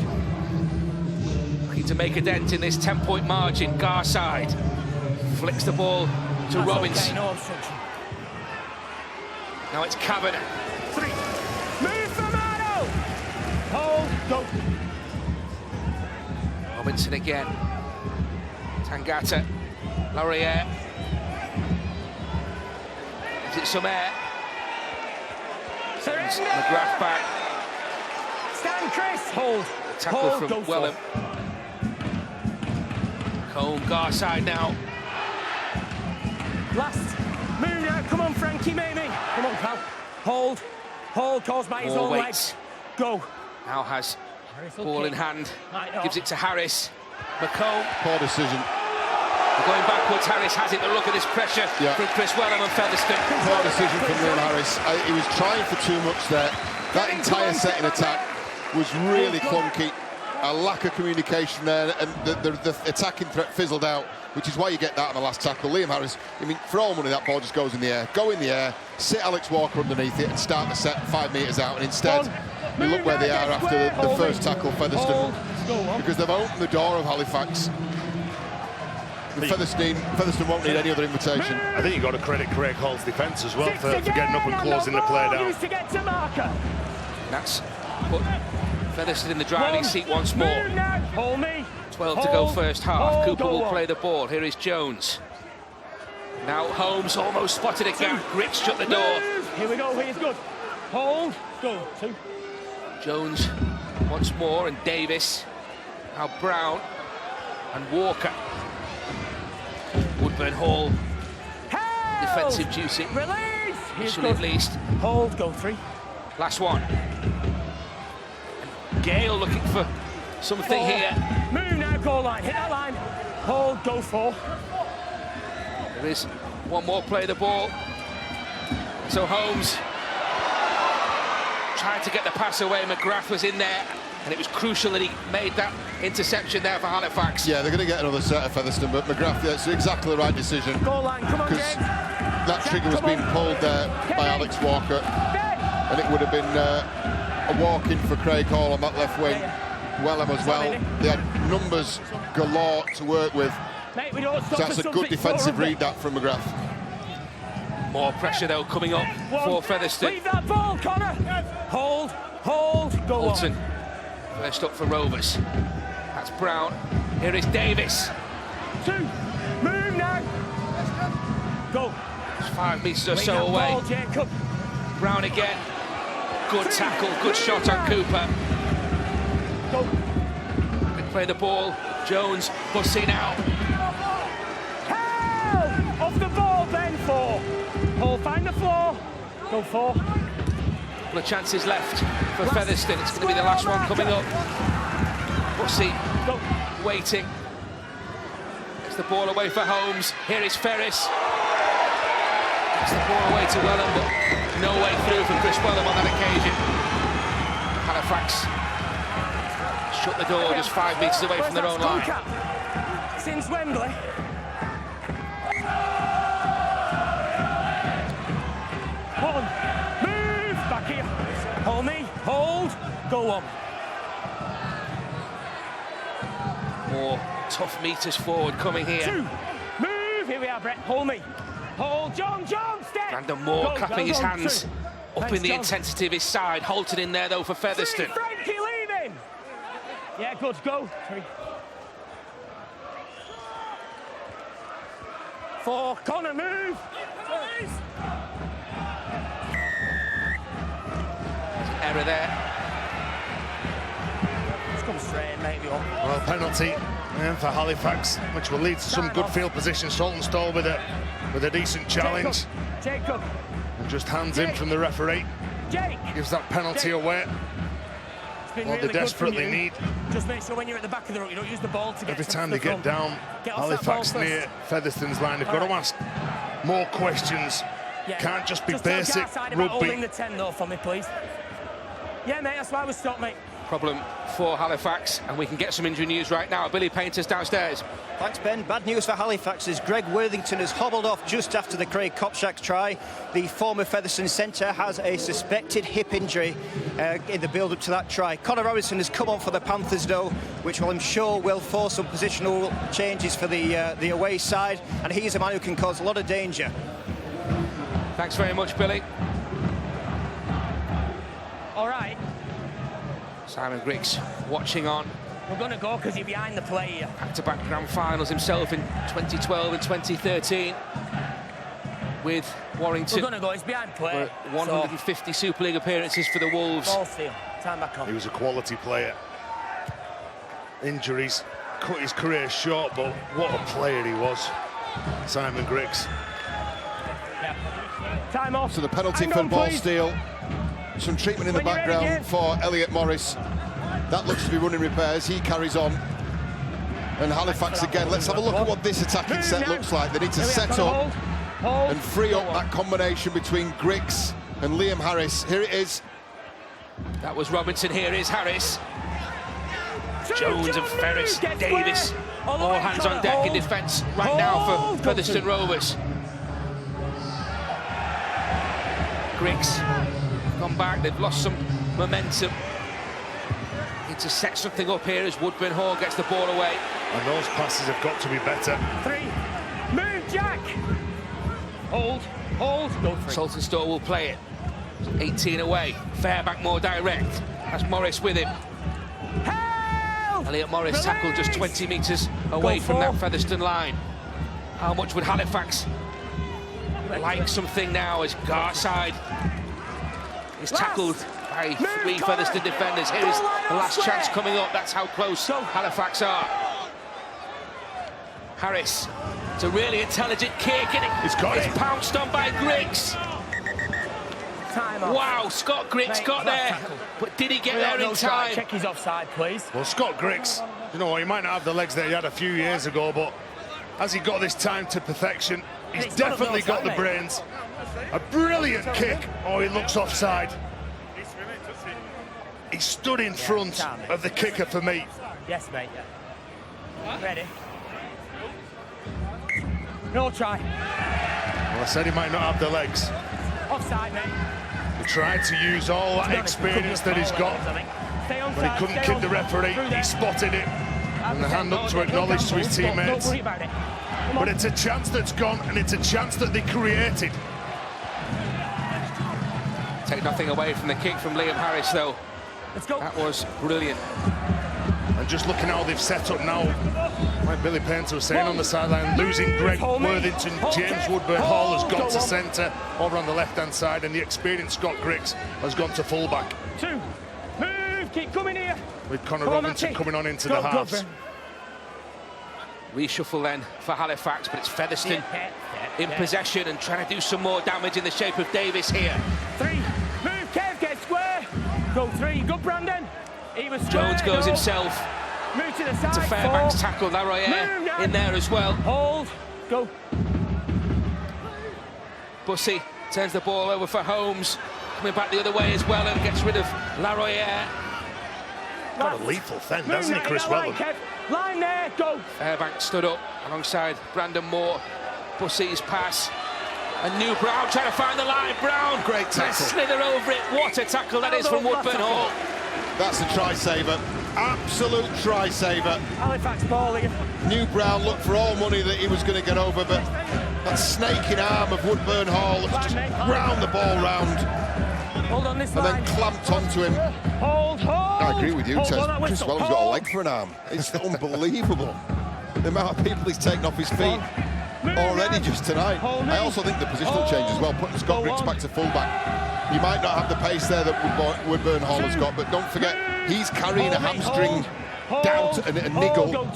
Looking to make a dent in this 10-point margin. Garside flicks the ball to Robbins. Okay, no obstruction. Now it's Kavanagh. 3, move for Mano. Hold, go. Robinson again. Tangata. Laurier. Is it some air? Surrender. McGrath back. Stand, Chris. Hold. Tackle hold, from Wellham. Combe, Garside now. Last. Move now. Come on, Frankie, maybe. Come on, pal. Hold. Hold, caused by his own legs. Go. Now has ball in hand. Gives it to Harris. McComb. Poor decision. Going backwards, Harris has it. The look at this pressure from Chris Wellham and Featherstone. Poor decision from Liam Harris. He was trying for too much there. That entire second attack was really clunky. A lack of communication there, and the attacking threat fizzled out, which is why you get that on the last tackle. Liam Harris, I mean, for all money, that ball just goes in the air. Go in the air, sit Alex Walker underneath it, and start the set 5 metres out. And instead, you look where they are after the first tackle, Featherstone, because they've opened the door of Halifax. Featherstone won't need any other invitation. I think you've got to credit Craig Hall's defence as well for getting up and closing the play down. That's put Featherstone in the driving seat once more. Move now. Hold me. 12 to go first half. Hold, Cooper go will on. play the ball. Here is Jones. Now Holmes almost spotted a gap. Griggs shut the door. Move. Here we go. Here's good. Hold. Go. 2. Jones once more, and Davis. Now Brown and Walker. Woodburn Hall. Help. Defensive duty. Release. Here's Initially at good. least. Hold. Go. 3. Last one. And Gale looking for something 4. here. Move now. Goal line. Hit that line. Hold. Go. 4. There is one more play the ball. So Holmes tried to get the pass away. McGrath was in there, and it was crucial that he made that interception there for Halifax. Yeah, they're going to get another set of Featherstone, but McGrath, that's exactly the right decision. Goal line. Come on, Because James. that trigger was being pulled there by Alex Walker, and it would have been a walk-in for Craig Hall on that left wing. Wellham as well. They had numbers galore to work with. Mate, we don't stop So that's a good defensive read, that from McGrath. More pressure though coming up for Featherstone. Leave that ball, Connor. Hold, hold, go Bolton on. first up for Rovers. That's Brown. Here is Davis. 2. Move now. Go. It's 5 metres or Leave so that away. ball, Jacob. Brown again. Good tackle, good shot on Cooper. Go. They play the ball. Jones bussing out. Help! Off the ball, Ben. 4. Hold, find the floor. Go 4. Couple of chances left for Featherstone. It's going to be the last one coming up. Bussy Go. waiting. Gets the ball away for Holmes. Here is Ferris. Gets the ball away to Wellham, but no way through for Chris Wellham on that occasion. Halifax shut the door just 5 metres away from their own line. Since Wembley. Hold. Move. Back here. Hold me. Hold. Go on. More tough meters forward coming here. 2. Move. Here we are, Brett. Hold me. Hold. John, step. Brandon Moore Go, clapping go, his go. hands, 2. upping Thanks, the John. intensity of his side. Halted in there though for 3. Featherstone. Frankie, leave him. Yeah, good. Go. 3. 4. Connor, move. Error there. Let's come straight, mate. Well, penalty for Halifax, which will lead to some good field position. Saltonstall with a decent challenge. Jacob. And just hands in from the referee. Jake. Gives that penalty away. It's been What really they good from desperately you. need. Just make sure when you're at the back of the ruck, you don't use the ball to get Every to time the they get front. down Get off that Halifax ball near first. Featherstone's line, they've got to ask more questions. Yeah. Can't just be Just tell basic Garside about holding rugby. the 10 though for me, please. Yeah, mate, that's why we stopped, mate. Problem for Halifax, and we can get some injury news right now. Billy Painter's downstairs. Thanks, Ben. Bad news for Halifax as Greg Worthington has hobbled off just after the Craig Kopczak try. The former Featherstone centre has a suspected hip injury in the build-up to that try. Conor Robinson has come on for the Panthers, though, which I'm sure will force some positional changes for the away side, and he's a man who can cause a lot of danger. Thanks very much, Billy. All right, Simon Griggs watching on. we're going to go because you're behind the play here. Back-to-back grand finals himself in 2012 and 2013 with Warrington. We're going to go, he's behind play. 150 Super League appearances for the Wolves. Ball steal, time back He on. was a quality player. Injuries cut his career short, but what a player he was, Simon Griggs. Yeah. Time off. So the penalty Hang for on, ball please. steal. Some treatment in the When you're ready, background again. for Elliot Morris. That looks to be running repairs. He carries on. And Halifax again. Let's have a look at what this attacking Move set now. looks like. They need to Here we are, set Connor, up hold, and free go up on. that combination between Griggs and Liam Harris. Here it is. That was Robinson. Here is Harris. Two, Jones and John, Ferris, get Davis. square. All the All way, hands Connor, on deck in hold. defence right now for Hold, Featherstone go Rovers. Griggs gone back. They've lost some momentum. Need to set something up here as Woodburn Hall gets the ball away. And those passes have got to be better. 3. Move, Jack. Hold, go 3. Saltonstall will play it. 18 away. Fairbank more direct. That's Morris with him. Help! Elliot Morris tackled just 20 metres away from that Featherstone line. How much would Halifax like something now as Garside is tackled by 3 Featherstone defenders? Here is the last chance coming up. That's how close Halifax are. Harris, it's a really intelligent kick, and it's pounced on by Griggs. Wow, Scott Griggs got there, but did he get there in time? Check his offside, please. Well, Scott Griggs, you know, he might not have the legs that he had a few years ago, but has he got this time to perfection? He's definitely got the brains. A brilliant kick. Oh, he looks offside. He stood in front of the kicker for me. Yes, mate. Ready? No try. Well, I said he might not have the legs. Offside, mate. He tried to use all that experience that he's got, but he couldn't kid the referee. He spotted it, and the hand up to acknowledge to his teammates. Don't worry about it. But it's a chance that's gone, and it's a chance that they created. Take nothing away from the kick from Liam Harris, though. Let's go. That was brilliant. And just looking how they've set up now, like Billy Painter was saying on the sideline, losing Greg Worthington, James Woodburn Hall has gone to centre over on the left-hand side, and the experienced Scott Griggs has gone to full-back. 2, move, keep coming here. With Connor Robinson coming on into the halves. Reshuffle then for Halifax, but it's Featherstone in possession and trying to do some more damage in the shape of Davis here. 3, move, Kev, get square. Go 3, good Brandon. He was square, Jones goes himself. Move to the side. It's a Fairbanks tackle, Laroyer in there as well. Hold, go. Bussey turns the ball over for Holmes, coming back the other way as well and gets rid of Laroyer. Got a lethal fend, hasn't he, Chris Wellham? Line there, go. Fairbanks stood up alongside Brandon Moore. Bussey's pass. And New Brown trying to find the line. Brown, great tackle. Slither over it. What a tackle that is from Woodburn Hall. That's a try-saver. Absolute try-saver. Halifax ball again. New Brown looked for all money that he was going to get over, but that snaking arm of Woodburn Hall just ground the ball round. Hold on this and line. Then clamped onto him. Hold. I agree with you, Tez. Chris Wellham's got a leg for an arm. It's unbelievable. The amount of people he's taken off his feet already just tonight. I also think the positional change as well, putting Scott Griggs back to fullback. You might not have the pace there that Woodburn Hall has got, but don't forget, he's carrying a hamstring doubt and a niggle,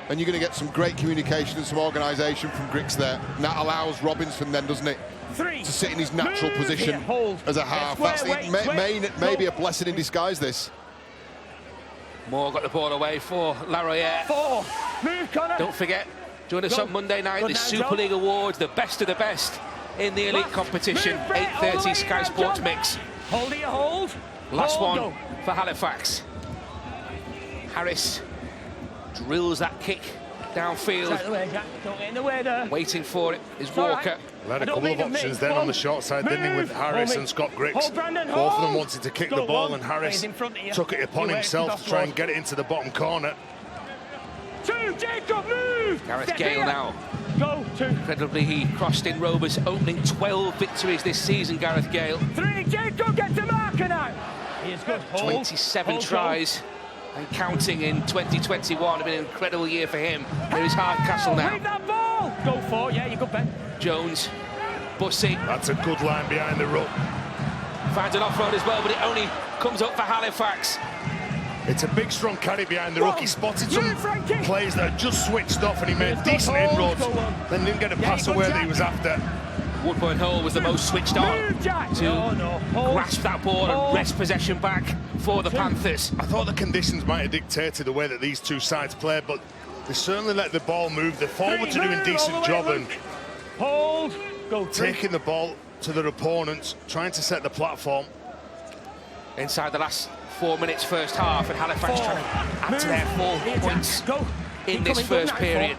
and you're going to get some great communication and some organisation from Griggs there. And that allows Robinson then, doesn't it, to sit in his natural position as a half. That's maybe a blessing in disguise, this. Moore got the ball away for Laroyer. 4, move, Connor. Don't forget, join us on Monday night, the Super League Awards, the best of the best in the elite competition, 8:30 Sky Sports Mix. Hold it, hold. Last one for Halifax. Harris drills that kick downfield. Don't get in the way there. Waiting for it is Walker. Well, had a couple of options then on the short side, didn't he, with Harris and Scott Griggs. Both of them wanted to kick the ball, and Harris took it upon himself to try and get it into the bottom corner. 2, Jacob, move! Gareth Gale now. Go, 2. Incredibly, he crossed in Rover's opening 12 victories this season, Gareth Gale. 3, Jacob, get to marker now. He is good. 27 tries and counting in 2021. It's been an incredible year for him. There is Hardcastle now. Leave that ball. Go for, yeah, you good, Ben. Jones, Bussey. That's a good line behind the ruck. Finds an off-road as well, but it only comes up for Halifax. It's a big, strong carry behind the ruck. He spotted some players that had just switched off, and he made decent inroads, then didn't get a pass away that he was after. Woodburn Hall was the most switched on to grasp that ball and wrest possession back for the Panthers. I thought the conditions might have dictated the way that these two sides played, but they certainly let the ball move. The forwards are doing a decent job and taking the ball to their opponents, trying to set the platform. Inside the last 4 minutes first half, and Halifax trying to add to their 4 points in this first period.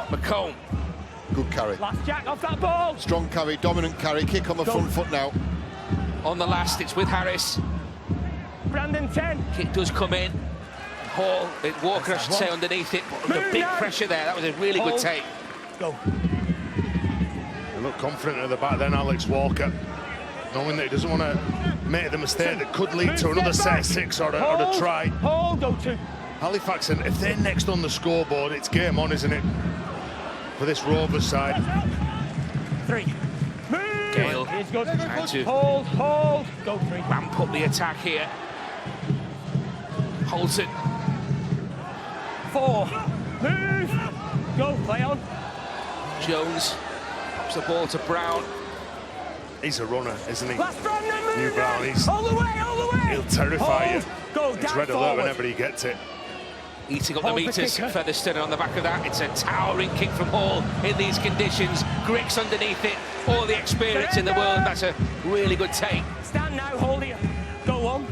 McComb. Good carry. Last Jack off that ball. Strong carry, dominant carry, kick on the front foot now. On the last, it's with Harris. Brandon 10. Kick does come in. Hall, Walker, I should say, underneath it. But under big pressure there. That was a really good take. Go. They look confident at the back then, Alex Walker. knowing that he doesn't want to make the mistake that could lead to another set of 6 or a try. Hold, go 2. Halifax, and if they're next on the scoreboard, it's game on, isn't it? For this Rovers side. 3. Move. Gale He's good. trying to Hold, go 3. ramp up the attack here. Holton. 4. Move. Go, play on. Jones pops the ball to Brown. He's a runner, isn't he? Last run, then move. New Brown, All the way. he'll terrify you. Go He's down red alert forward. whenever he gets it. Eating up the Hold the meters, kicker. Featherstone on the back of that. It's a towering kick from Hall in these conditions. Griggs underneath it, all the experience in the world. That's a really good take. Stand now, hold it. Go on.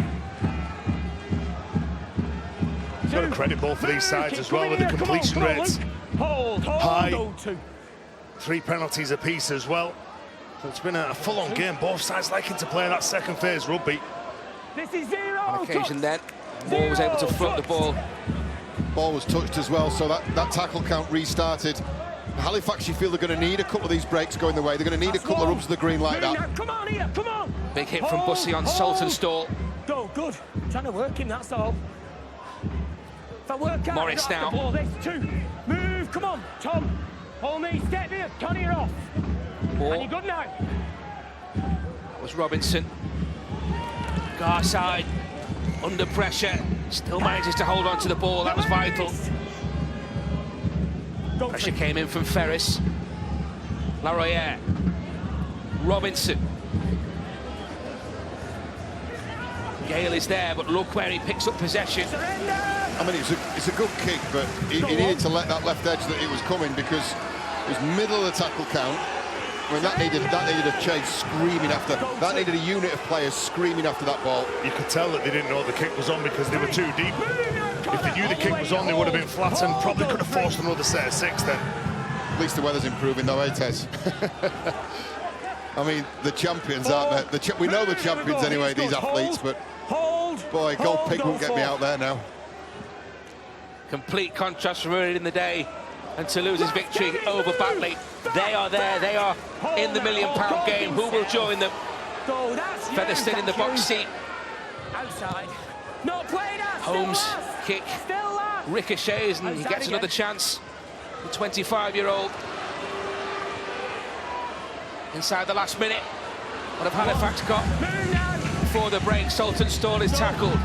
Got to credit both of these sides as well with the completion rates. Hold, High. go 2. 3 penalties apiece as well. So it's been a full-on game. Both sides liking to play that second phase rugby. This is 0. On occasion then, Moore was able to float the ball. Ball was touched as well, so that tackle count restarted. Halifax, you feel they're going to need a couple of these breaks going the way. They're going to need a couple of rubs of the green like that. Come on, Ian, come on. Big hit from Bussey on Saltonstall. Go, good. Trying to work him, that's all. If I work out, Morris I don't have to now. ball this 2. Move, come on, Tom. Hold me, step here, Connie, you're off. Moore. And you're good now. Was Robinson. Garside under pressure, still manages to hold on to the ball. That was vital. Go Pressure came in from Ferris. Laroyer. Robinson. Gale is there, but look where he picks up possession. I mean, it's a good kick, but he needed to let that left edge that it was coming, because it was middle of the tackle count. I mean, that needed a chase screaming after. That needed a unit of players screaming after that ball. You could tell that they didn't know the kick was on because they were too deep. If they knew the kick was on, they would have been flat and probably could have forced another set of 6 then. At least the weather's improving though, eh, Tez? I mean, the champions, aren't they? We know the champions anyway, these athletes, but boy, Gold Pig won't get me out there now. Complete contrast from earlier in the day and Toulouse's victory over Batley. They are there, they are in the £1 million game. Who will join them? Featherstone in the box seat. Outside. Not played out. Holmes kick ricochets and he gets another chance. The 25-year-old inside the last minute. What have Halifax got before the break? Saltonstall is tackled.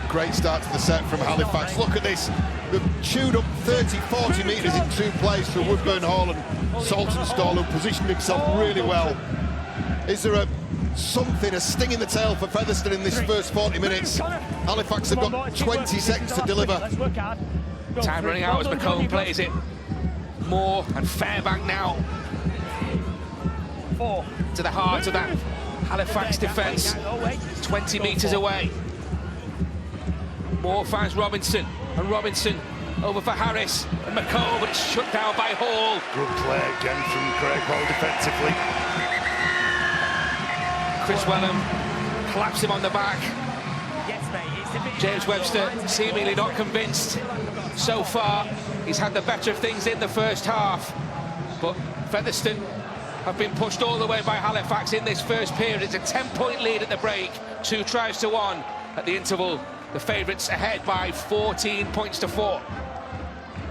Great start to the set from Halifax. Look at this. They've chewed up 30, 40 metres in 2 plays for Woodburn Hall and Saltonstall, who positioned himself really well. Is there a sting in the tail for Featherstone in this first 40 minutes? Halifax have got 20 seconds to deliver. Time running out as McComb plays it. Moore and Fairbank now to the heart of that Halifax defence. 20 metres away. Moore finds Robinson, and Robinson over for Harris, and McComb, but it's shut down by Hall. Good play again from Craig Hall defensively. Chris Wellham claps him on the back. James Webster seemingly not convinced so far. He's had the better of things in the first half, but Featherstone have been pushed all the way by Halifax in this first period. It's a 10-point lead at the break, 2 tries to 1 at the interval. The favourites ahead by 14 points to 4.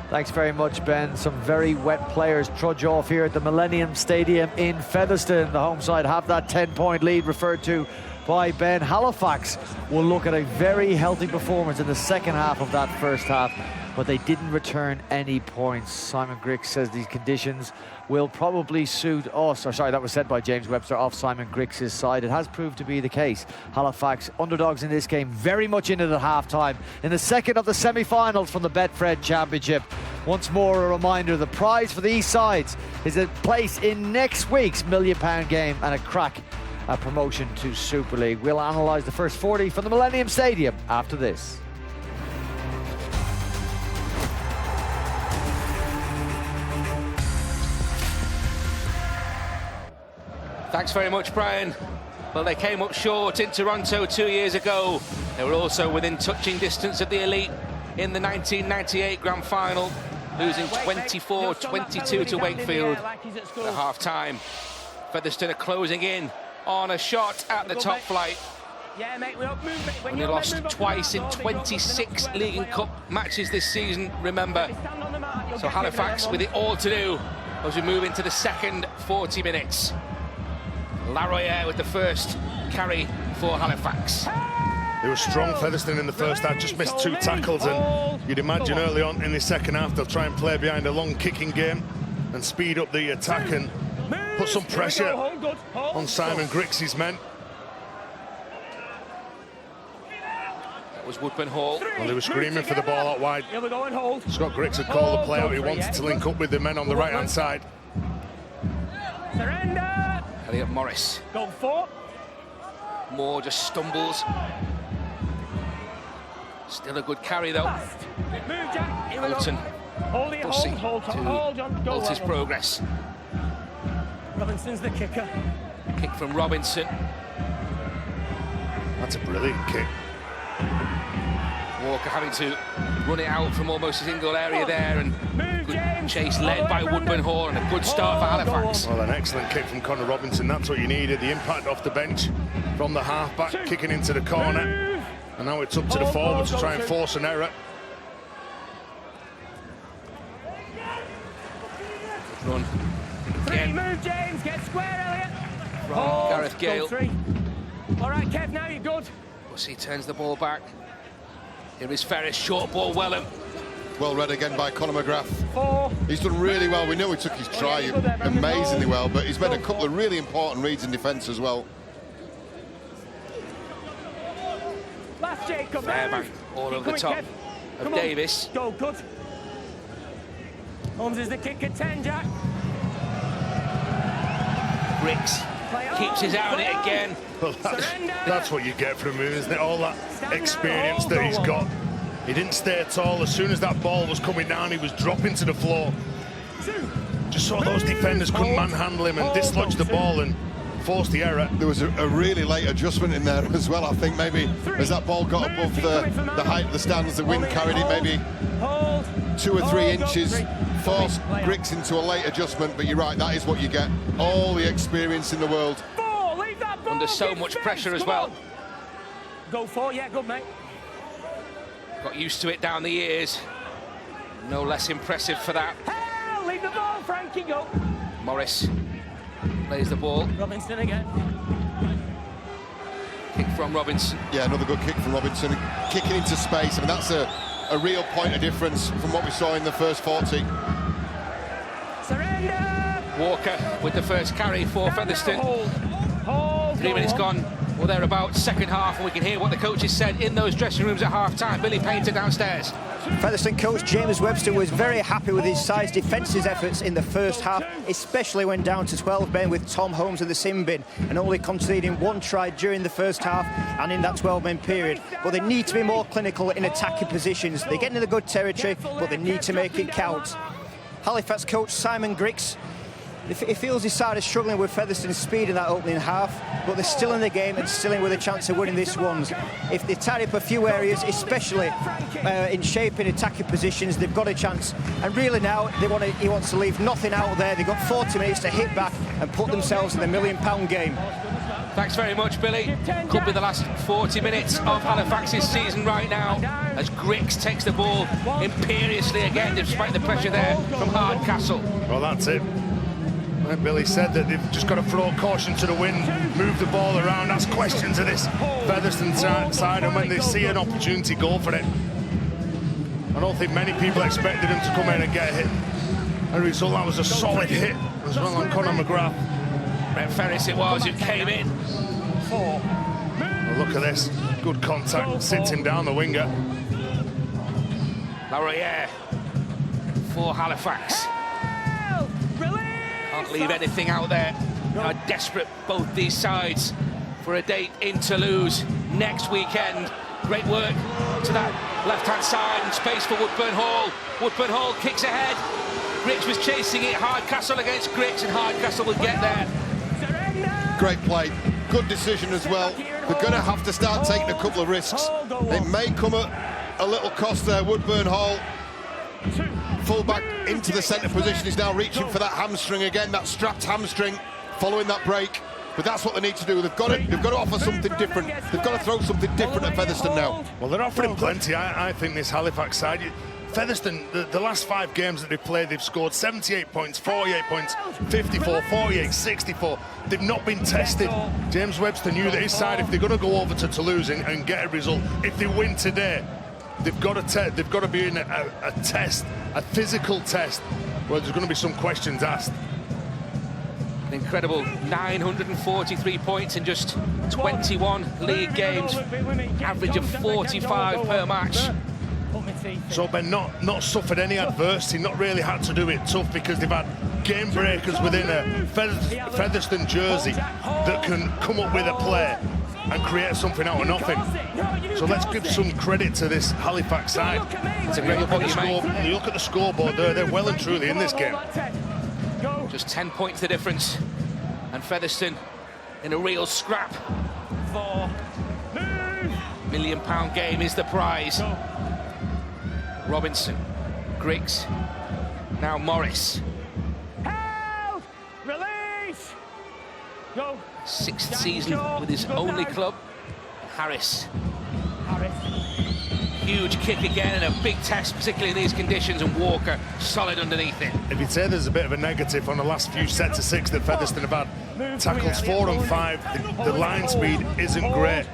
Thanks very much, Ben. Some very wet players trudge off here at the Millennium Stadium in Featherstone. The home side have that 10-point lead referred to by Ben. Halifax will look at a very healthy performance in the second half of that first half, but they didn't return any points. Simon Griggs says these conditions will probably suit us. Or sorry, that was said by James Webster off Simon Griggs' side. It has proved to be the case. Halifax underdogs in this game, very much into the half-time. In the second of the semi-finals from the Betfred Championship. Once more, a reminder, the prize for the East Sides is a place in next week's £1 million game and a promotion to Super League. We'll analyse the first 40 from the Millennium Stadium after this. Thanks very much, Brian. Well, they came up short in Toronto 2 years ago. They were also within touching distance of the elite in the 1998 Grand Final, losing 24-22 to Wakefield at half-time. Featherstone are closing in on a shot at the top flight. Yeah, mate, we don't move, mate. When Only lost twice in 26 League and Cup matches this season, remember. So Halifax with it all to do as we move into the second 40 minutes. Laroyer with the first carry for Halifax. They were strong, Featherstone, in the first half, just missed 2 tackles, and you'd imagine early on in the second half they'll try and play behind a long kicking game and speed up the attack and put some pressure on Simon Griggs' men. That was Woodburn Hall. Well, they were screaming for the ball out wide. Here we go and hold. Scott Griggs had called the play out. He wanted to link up with the men on the right-hand side. Surrender. Elliot Morris. Go 4. Moore just stumbles. Still a good carry though. Move, Jack. Here we go. Bolton. Hold it, hold, John. Go halt his well. progress. Robinson's the kicker. Kick from Robinson. That's a brilliant kick. Walker having to run it out from almost a single area there, and good chase led by Woodburn Hall, and a good start for Halifax. Well, an excellent kick from Connor Robinson. That's what you needed. The impact off the bench from the half-back, kicking into the corner. And now it's up to the forward to try and force an error. Good run. Again Move, James. Get square, Elliot. from Gareth Gale. All right, Kev, now you're good. He turns the ball back. Here is Ferris, short ball, Wellham. Well read again by Conor McGrath. 4. He's done really well. We know he took his try amazingly well, but he's made a couple of really important reads in defence as well. Last Jacob. Fairbank all over the top of Davis. Go, good. Holmes is the kick at 10, Jack. Griggs keeps his eye on it again. Well, that's what you get from him, isn't it? All that experience that he's got. He didn't stay tall. As soon as that ball was coming down, he was dropping to the floor. Just so those defenders couldn't manhandle him and dislodge the ball and force the error. There was a really late adjustment in there as well. I think maybe as that ball got above the height of the stands, the wind carried it maybe 2 or 3 inches, forced Griggs into a late adjustment. But you're right, that is what you get. All the experience in the world. Under so much pressure as well. Go 4, yeah, good, mate. Got used to it down the years. No less impressive for that. Hell, leave the ball, Frankie, go. Morris plays the ball. Robinson again. Kick from Robinson. Yeah, another good kick from Robinson. Kicking into space. I mean, that's a real point of difference from what we saw in the first 40. Surrender. Walker with the first carry for Featherstone. Hold. 3 minutes gone. Well, they're about second half, and we can hear what the coaches said in those dressing rooms at half-time. Billy Painter downstairs. Featherstone coach James Webster was very happy with his side's defensive efforts in the first half, especially when down to 12 men with Tom Holmes in the sin bin and only conceding 1 try during the first half and in that 12-man period. But they need to be more clinical in attacking positions. They're getting in the good territory, but they need to make it count. Halifax coach Simon Griggs, he feels his side is struggling with Featherstone's speed in that opening half, but they're still in the game and still in with a chance of winning this one. If they tidy up a few areas, especially in shaping attacking positions, they've got a chance. And really now, he wants to leave nothing out there. They've got 40 minutes to hit back and put themselves in the £1 million game. Thanks very much, Billy. Could be the last 40 minutes of Halifax's season right now, as Griggs takes the ball imperiously again, despite the pressure there from Hardcastle. Well, that's it. Like Billy said, that they've just got to throw caution to the wind, move the ball around, ask questions of this Featherstone side, and when they see an opportunity, go for it. I don't think many people expected him to come in and get a hit. As a result, that was a solid hit as well on Conor McGrath. Brett Ferris it was who came in. Well, look at this, good contact, sits him down the winger. Laroyer for Halifax. Can't leave anything out there. How desperate both these sides for a date in Toulouse next weekend. Great work to that left-hand side and space for Woodburn Hall. Woodburn Hall kicks ahead. Griggs was chasing it. Hardcastle against Griggs, and Hardcastle will get there. Great play. Good decision as well. They're going to have to start taking a couple of risks. It may come at a little cost there. Woodburn Hall, full-back into the centre position, is now reaching for that hamstring again, that strapped hamstring following that break. But that's what they need to do. They've got to offer something different. They've got to throw something different at Featherstone now. Well, they're offering plenty. I think this Halifax side. Featherstone, the last 5 games that they've played, they've scored 78 points, 48 points, 54, 48, 64. They've not been tested. James Webster knew that his side, if they're going to go over to Toulouse and get a result, if they win today, they've got to be in a test, a physical test, where there's going to be some questions asked. An incredible 943 points in just 21 league games, average of 45 per match. So Ben not suffered any adversity, not really had to do it tough, because they've had game breakers within a Featherstone jersey that can come up with a play and create something out of nothing. So let's give some credit to this Halifax side. It's a great point you make. You look at the scoreboard there, they're well and truly in this game. Just 10 points the difference, and Featherstone in a real scrap. £1 million game is the prize. Robinson, Griggs, now Morris. Help! Release! Go. 6th season with his only club. Harris. Huge kick again, and a big test, particularly in these conditions, and Walker solid underneath it. If you'd say there's a bit of a negative on the last few sets of 6 that Featherstone have had, tackles 4 and 5, the line speed isn't great.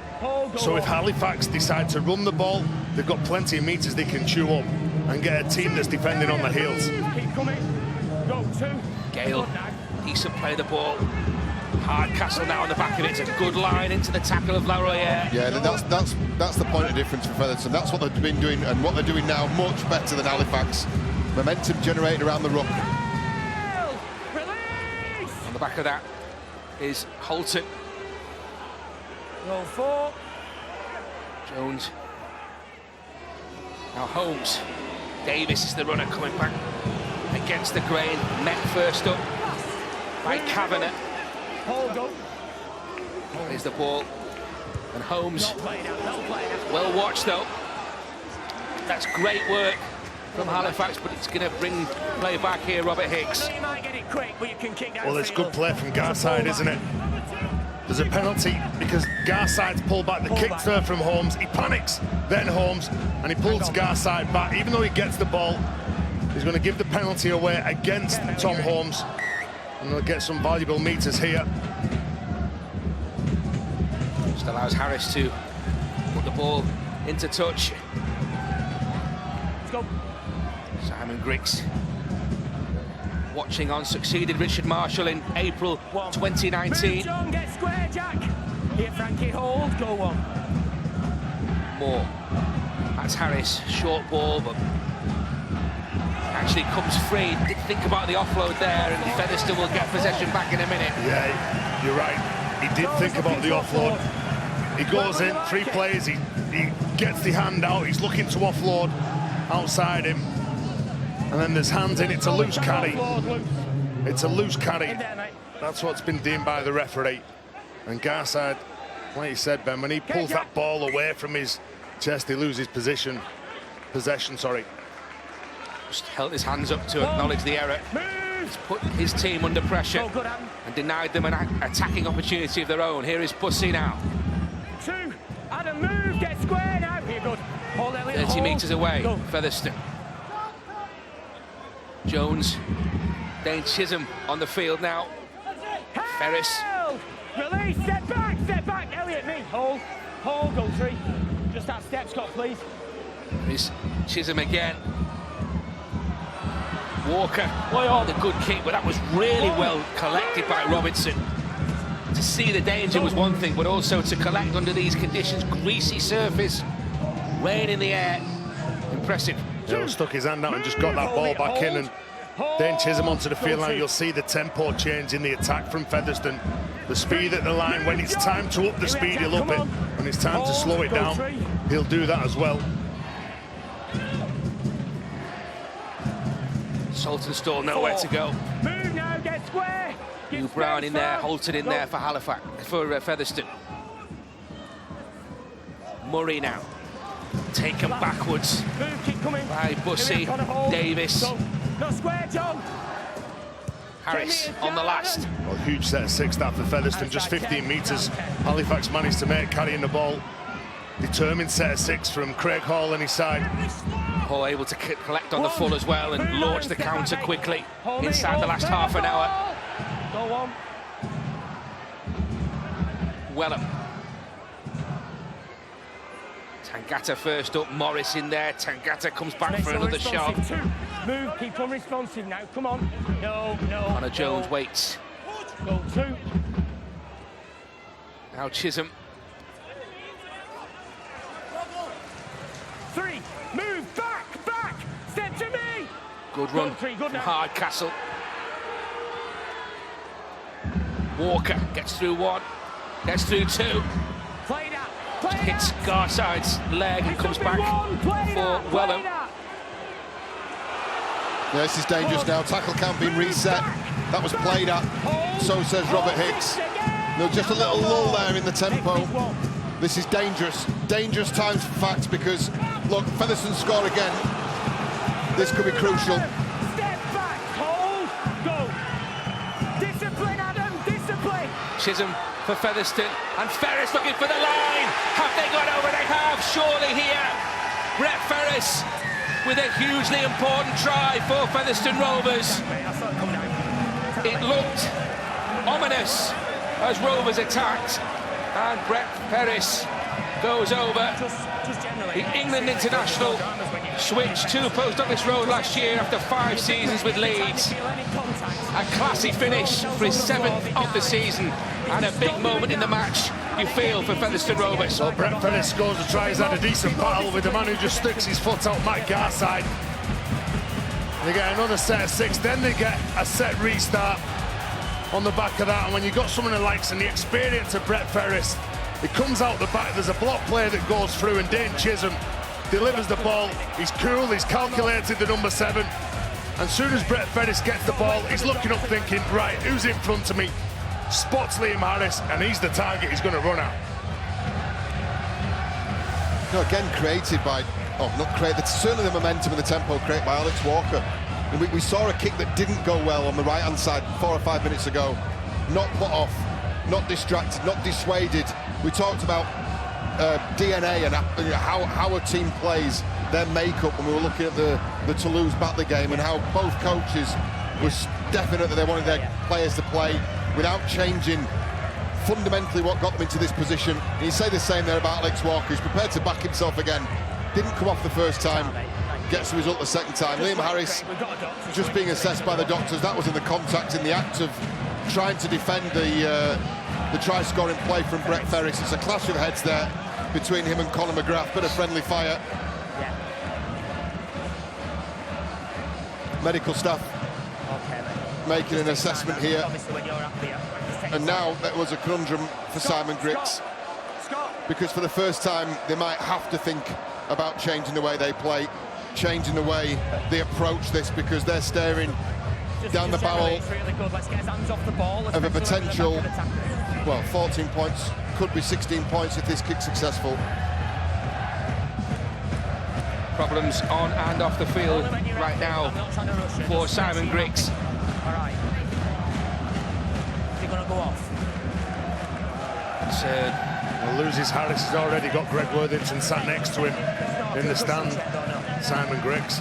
So if Halifax decide to run the ball, they've got plenty of metres they can chew up and get a team that's defending on the heels. Gale, decent play of the ball. Hardcastle now on the back of it. It's a good line into the tackle of Laroyer. Yeah, that's the point of difference for Featherstone. That's what they've been doing, and what they're doing now much better than Halifax. Momentum generated around the ruck. On the back of that is Holton. Roll 4. Jones. Now Holmes. Davis is the runner coming back against the grain. Met first up by Kavanagh. There's the ball. And Holmes. Well watched though. That's great work from Halifax, but it's going to bring play back here, Robert Hicks. Well, it's good play from Garside, isn't it? There's a penalty because Garside's pulled back the kick there from Holmes. He panics, then Holmes, and he pulls Garside back. Even though he gets the ball, he's going to give the penalty away against Tom Holmes. And they'll get some valuable meters here. Just allows Harris to put the ball into touch. Let's go. Simon Griggs watching on, succeeded Richard Marshall in April 2019. John, get square, Jack. Here, Frankie, hold, go on. Moore. That's Harris, short ball, but actually comes free. Didn't think about the offload there, and Featherstone will get possession back in a minute. Yeah, you're right. He did think about the offload. He goes in, 3 players, he gets the hand out, he's looking to offload outside him. And then there's hands in, it's a loose carry. It's a loose carry. That's what's been deemed by the referee. And Garside, like you said, Ben, when he pulls that ball away from his chest, he loses possession, sorry. Just held his hands up to acknowledge the error. He's put his team under pressure and denied them an attacking opportunity of their own. Here is Bussy now. 2, Adam, move, get square now. Here, good. Hold it, 30 metres away, Featherstone. Jones, Dane Chisholm on the field now. Ferris. Release, step back, Elliot, me. Hold, go 3. Just that step, Scott, please. Here's Chisholm again. Walker, the good kick, but that was really well collected by Robinson. To see the danger was one thing, but also to collect under these conditions. Greasy surface, rain in the air. Impressive. Joe stuck his hand out and just got that ball back in, and then Chisholm onto the field line. You'll see the tempo change in the attack from Featherstone. The speed at the line, when it's time to up the speed, he'll up it. When it's time to slow it down, he'll do that as well. Saltonstall nowhere to go. Move now, get square. Hugh Brown in there, Holton in there for Halifax, for Featherstone. Murray now, taken backwards by Bussy, Davis. No square, John. Harris on the last. Well, huge set of 6 that for Featherstone, just 15 metres. Halifax managed to make carrying the ball. Determined set of 6 from Craig Hall on his side. Hall able to collect on the full as well and launch the counter quickly inside the last half an hour. Go on. Wellham. Tangata first up, Morris in there. Tangata comes back for another shot. Move, keep unresponsive now, come on. No. Connor Jones waits. Go 2. Now Chisholm. 3, move, back, step to me. Good run Good from now. Hardcastle. Walker gets through 1, gets through 2. Play that. Hits Garside's leg and comes back for Wellham. Yeah, this is dangerous now. Tackle count being reset. That was played at. So says Robert Hicks. There's just a little lull there in the tempo. This is dangerous. Dangerous times for Facts because, look, Featherstone score again. This could be crucial. Step back, hold, go. Discipline, Adam, discipline. Chisholm for Featherstone and Ferris looking for the line. Have they got over? They have, surely here. Brett Ferris with a hugely important try for Featherstone Rovers. It looked ominous as Rovers attacked, and Brett Ferris goes over. The England international switched to Post Office Road last year after 5 seasons with Leeds. A classy finish for his 7th of the season and a big moment in the match, you feel, for Featherstone Rovers. Well, Brett Ferris scores a try. He's had a decent battle with the man who just sticks his foot out Matt Garside. They get another set of 6, then they get a set restart on the back of that. And when you've got someone who likes and the experience of Brett Ferris, he comes out the back, there's a block play that goes through and Dane Chisholm delivers the ball. He's cool, he's calculated the number 7. And as soon as Brett Ferris gets the ball, he's looking up thinking, right, who's in front of me? Spots Liam Harris, and he's the target he's going to run at. No, again, created by, not created, certainly the momentum and the tempo created by Alex Walker. And we saw a kick that didn't go well on the right-hand side 4 or 5 minutes ago. Not put off, not distracted, not dissuaded. We talked about DNA and how a team plays, their makeup when we were looking at the Toulouse-Batley game, and how both coaches were definite that they wanted their players to play without changing fundamentally what got them into this position. And you say the same there about Alex Walker. He's prepared to back himself again. Didn't come off the first time, gets the result the second time. Liam Harris just being assessed by the doctors. That was in the contact, in the act of trying to defend the try-scoring play from Brett Ferris. It's a clash of heads there between him and Conor McGrath. Bit of friendly fire. Medical staff making an assessment here. And now that was a conundrum for Simon Griggs, because for the first time they might have to think about changing the way they play, changing the way they approach this, because they're staring down the barrel of a potential, well, 14 points, could be 16 points if this kick's successful. Problems on and off the field right now for Simon Griggs. All right. Is he going to go off? Well, loses Harris has already got Greg Worthington sat next to him in the stand. Simon Griggs.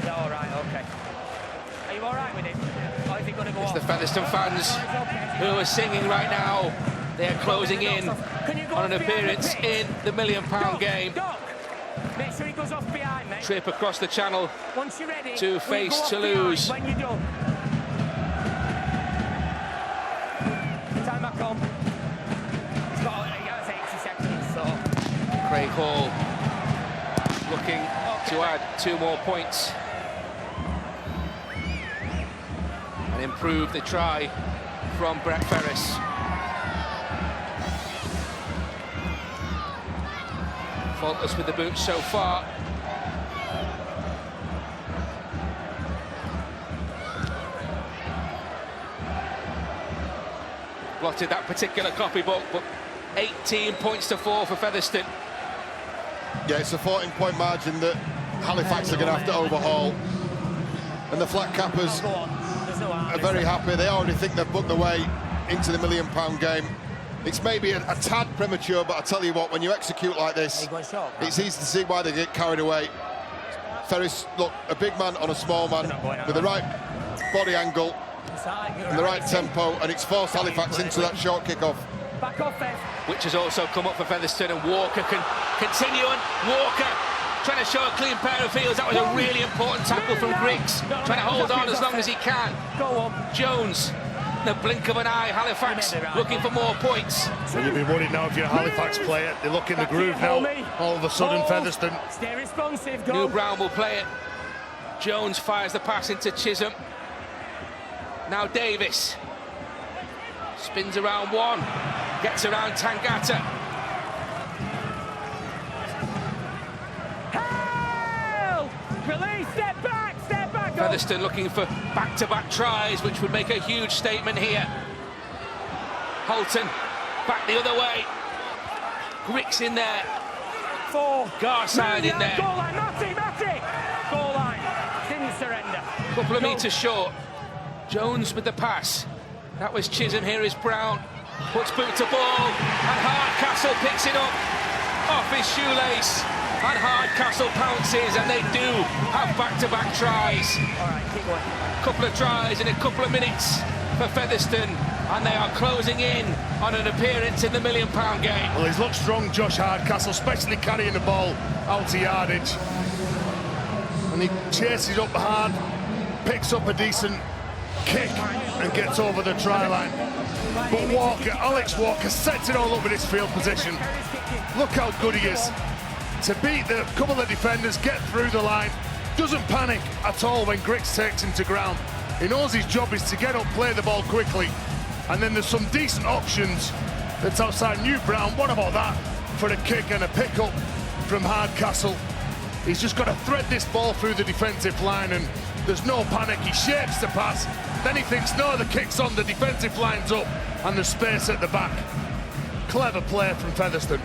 Yeah, all right, okay. Are you all right with him? Or is he going to go It's off? the Featherstone fans who are singing right now. They're closing in on an appearance in the £1 million game. Make sure he goes off behind, mate. Trip across the channel Once you're ready, to face Toulouse. when you're done. Time back on. He has 80 seconds, so. Craig Hall looking to add 2 more points and improve the try from Brett Ferris. Faultless with the boots so far. Blotted that particular copybook, but 18 points to 4 for Featherstone. Yeah, it's a 14-point margin that Halifax are going to have to overhaul. And the flat cappers Go on. There's no harm, are very happy. They already think they've booked their way into the £1 million game. It's maybe a tad premature, but I tell you what, when you execute like this, it's easy to see why they get carried away. Ferris, look, a big man on a small man with the right body angle and the right tempo, and it's forced Halifax into that short kick-off. Back off, Fev. Which has also come up for Featherstone, and Walker can continue on. Walker trying to show a clean pair of heels. That was a really important tackle from Griggs, trying to hold on as long as he can. Go on. Jones, in the blink of an eye, Halifax looking for more points. Well, you'll be worried now if you're a Halifax player. They look in the groove now. All of a sudden, Featherstone. Stay responsive, go. New Brown will play it. Jones fires the pass into Chisholm. Now Davis. Spins around one. Gets around Tangata. Help! Release, step back, go. Featherstone looking for back-to-back tries, which would make a huge statement here. Holton back the other way. Griggs in there. 4. Garside in there. Goal line, Matty. Goal line. Didn't surrender. Couple of metres short. Jones with the pass. That was Chisholm. Here is Brown. Puts boot to ball. And Hardcastle picks it up off his shoelace. And Hardcastle pounces, and they do have back-to-back tries. All right, keep going. Couple of tries in a couple of minutes for Featherstone, and they are closing in on an appearance in the £1 million game. Well, he's looked strong, Josh Hardcastle, especially carrying the ball out to yardage. And he chases up hard, picks up a decent kick and gets over the try line. But Walker, Alex Walker, sets it all up in his field position. Look how good he is. To beat the couple of defenders, get through the line, doesn't panic at all when Griggs takes him to ground. He knows his job is to get up, play the ball quickly, and then there's some decent options that's outside New Brown. What about that for a kick and a pick-up from Hardcastle? He's just got to thread this ball through the defensive line, and there's no panic. He shapes the pass, then he thinks, no, the kick's on, the defensive line's up, and there's space at the back. Clever play from Featherstone.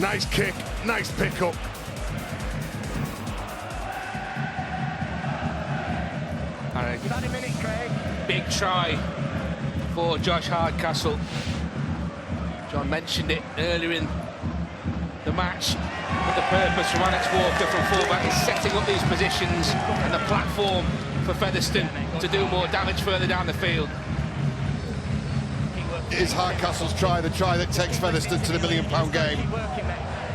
Nice kick, nice pick-up. You've had a minute, Craig. Big try for Josh Hardcastle. John mentioned it earlier in the match. But the purpose from Alex Walker from fullback is setting up these positions and the platform for Featherstone to do more damage further down the field. Is Hardcastle's try the try that takes Featherstone to the £1 million game?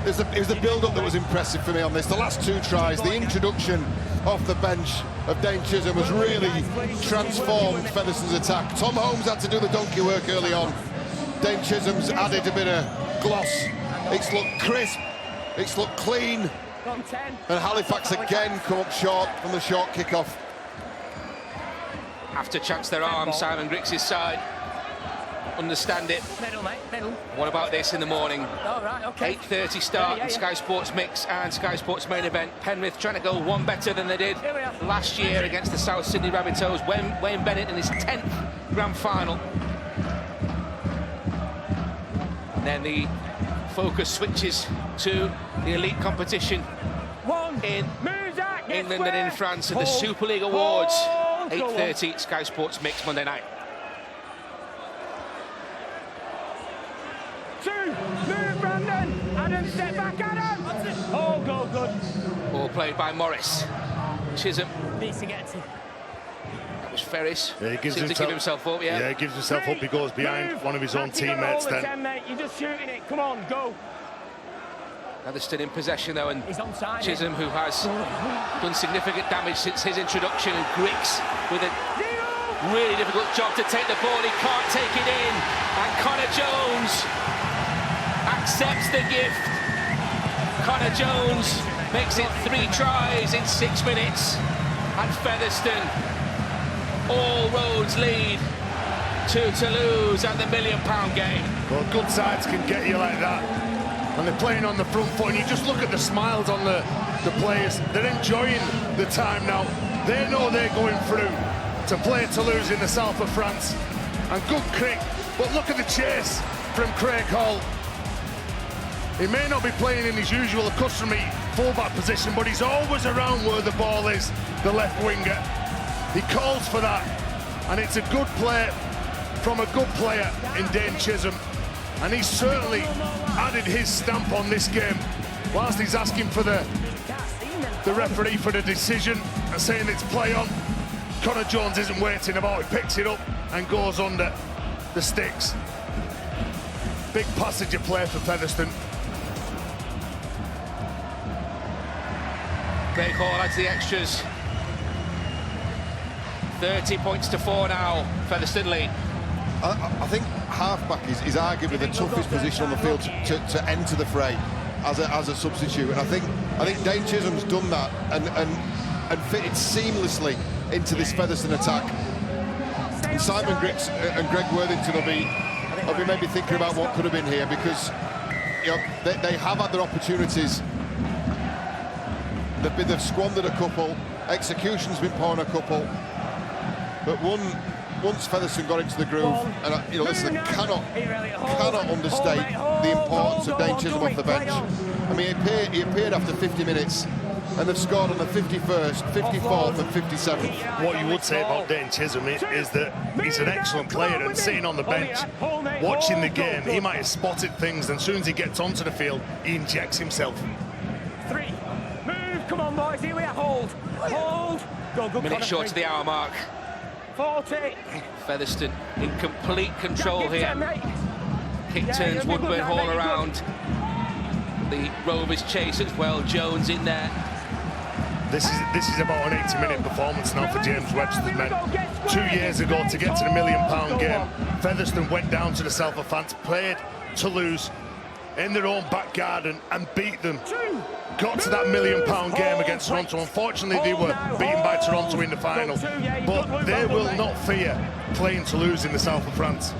It was the build-up that was impressive for me on this. The last two tries, the introduction off the bench of Dane Chisholm has really transformed Featherstone's attack. Tom Holmes had to do the donkey work early on. Dane Chisholm's added a bit of gloss. It's looked crisp, it's looked clean. And Halifax again come up short from the short kick-off. Have to chance their arm, Simon Griggs' side. Understand it. Middle, mate, middle. What about this in the morning? All right, okay. 8:30 start in Sky Sports Mix and Sky Sports Main Event. Penrith trying to go one better than they did last year against the South Sydney Rabbitohs. Wayne Bennett in his 10th grand final. And then the focus switches to the elite competition in England and in France at the Super League Awards. 8:30 Sky Sports Mix Monday night. Move, Brandon. Adam, step back, Adam. Oh, go, good. Ball played by Morris. Chisholm. Needs to get to. That was Ferris. Yeah, he gives Seems to give himself up, Yeah, he gives himself up. He goes behind one of his own teammates then. 10, mate. You're just shooting it. Come on, go. Featherstone in possession though, and He's onside. Chisholm, who has done significant damage since his introduction, and Griggs with a really difficult job to take the ball. He can't take it in, and Connor Jones accepts the gift. Connor Jones makes it 3 tries in 6 minutes, and Featherstone, all roads lead to Toulouse and the £1 million game. Well, good sides can get you like that, and they're playing on the front foot, and you just look at the smiles on the players. They're enjoying the time now. They know they're going through to play Toulouse in the south of France, and good kick, but look at the chase from Craig Hall. He may not be playing in his usual customary full-back position, but he's always around where the ball is, the left winger. He calls for that, and it's a good play from a good player in Dane Chisholm, and he's certainly added his stamp on this game. Whilst he's asking for the referee for the decision and saying it's play on, Connor Jones isn't waiting about, he picks it up and goes under the sticks. Big passage of play for Featherstone. Craig Hall adds the extras. 30 points to 4 now, Featherstone lead. I think halfback is arguably the toughest position on the field to enter the fray as a substitute, and I think Dane Chisholm's done that and fitted seamlessly into this Featherstone attack. And Simon Griggs and Greg Worthington will be maybe thinking about what could have been here, because they have had their opportunities. They've squandered a couple, execution's been poor on a couple, but once Featherstone got into the groove, and listen, I cannot understate the importance of Dane Chisholm off the bench. I mean, he appeared after 50 minutes, and they've scored on the 51st, 54th and 57th. What you would say about Dane Chisholm is that he's an excellent player, and sitting on the bench, watching the game, he might have spotted things, and as soon as he gets onto the field, he injects himself. 3, move, come on boys, here we are, hold, go, good. Minute short to the hour mark. 40. Featherstone in complete control here. Kick turns Woodburn Hall around. The Rovers chase as well, Jones in there. This is about an 80-minute performance now for James Webster's men. 2 years ago, to get to the £1 million game, Featherstone went down to the South of France, played Toulouse in their own back garden and beat them. Got to that £1 million game against Toronto. Unfortunately, they were beaten by Toronto in the final, but they will not fear playing Toulouse in the South of France.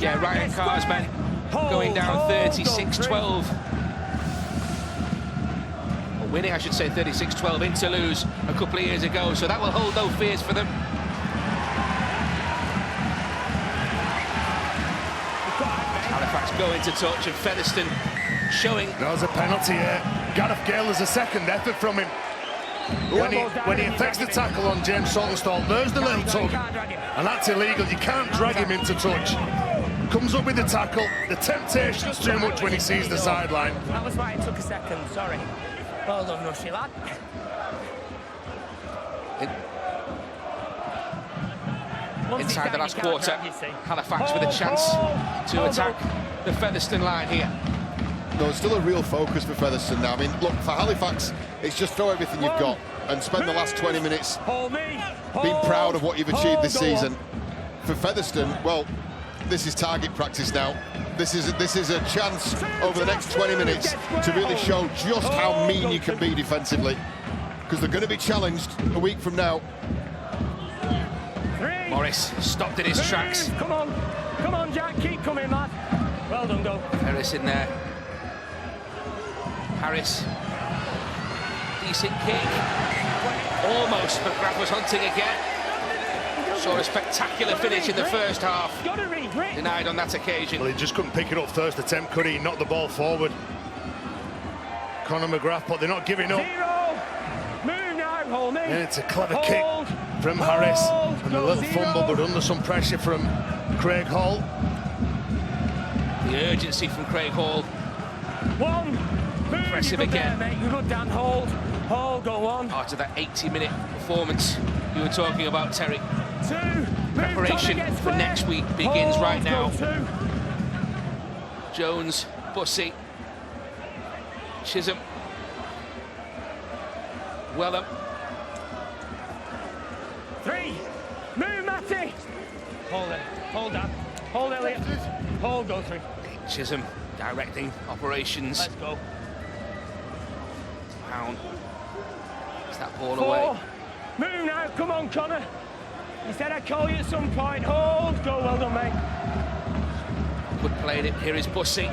Yeah, Ryan Carr's men going down 36-12. Winning, I should say, 36-12 in Toulouse a couple of years ago, so that will hold no fears for them. Halifax going to touch, and Featherstone showing. There's a penalty here. Gareth Gale has a second effort from him. When he effects the tackle on James Saltonstall, there's the little tug, and that's illegal. You can't drag him into touch. Comes up with the tackle. The temptation's too much when he sees the sideline. That was why it took a second, sorry. Well done, Rushy, lad. Inside the last quarter, Halifax with a chance to attack the Featherstone line here. No, it's still a real focus for Featherstone now. I mean, look, for Halifax, it's just throw everything you've got and spend the last 20 minutes being proud of what you've achieved this season. For Featherstone, well, this is target practice now. This is a chance over the next 20 minutes to really show just how mean you can be defensively, because they're going to be challenged a week from now. Morris stopped in his tracks. Come on, Jack, keep coming, lad. Well done, go. Harris in there. Harris, decent kick. Almost, but Grant was hunting again. Saw a spectacular finish in the first half. Denied on that occasion. Well, he just couldn't pick it up first attempt, could he? Knocked the ball forward. Conor McGrath, but they're not giving up. Move now, hold me. And it's a clever kick from Harris. And a little fumble, but under some pressure from Craig Hall. The urgency from Craig Hall. 1. Impressive again. There, mate. You're good, Dan. Hold, go on. Part of that 80-minute performance you were talking about, Terry. 2. Preparation for next week begins right now. Jones, Bussey, Chisholm, Wellham. 3. Move, Matty. Hold it. Hold that. Hold Elliot. Hold, go 3. Chisholm directing operations. Let's go. Pound. Is that ball 4. away? Move now. Come on, Connor. You said I'd call you at some point. Hold. Go. Well done, mate. Good played it. Here is Bussey.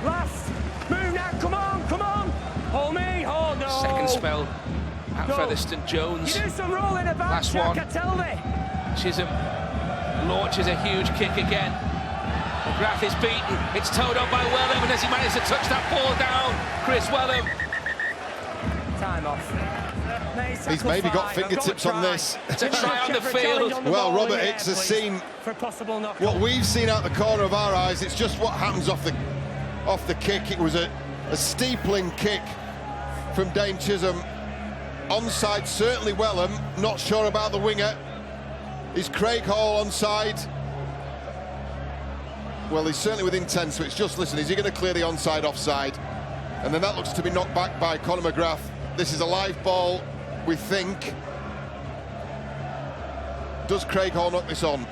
Last. Move now. Come on. Hold me. Hold. No. Second spell at Featherstone. Jones. You do some rolling about. Last Jack, one. I tell me. Chisholm launches a huge kick again. McGrath is beaten. It's towed on by Wellham, and as he managed to touch that ball down, Chris Wellham. Time off. He's maybe got fingertips on this. To try on the field. Well, Robert Hicks has seen what we've seen out the corner of our eyes. It's just what happens off the kick. It was a steepling kick from Dane Chisholm. Onside, certainly Wellham. Not sure about the winger. Is Craig Hall onside? Well, he's certainly within 10, so it's just, listen, is he going to clear the onside offside? And then that looks to be knocked back by Conor McGrath. This is a live ball, we think. Does Craig Hall knock this on?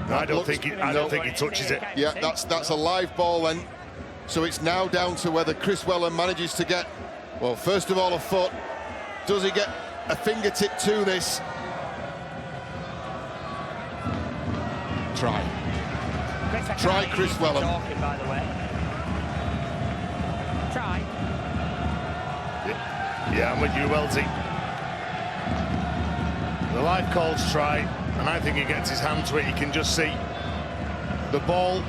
I don't think he touches it. Yeah, that's a live ball then. So it's now down to whether Chris Wellham manages to get, well, first of all, a foot. Does he get a fingertip to this? Try Chris Wellham. By the way. Try. Yeah, I'm with you, Welty. The live call's try, and I think he gets his hand to it. You can just see the ball.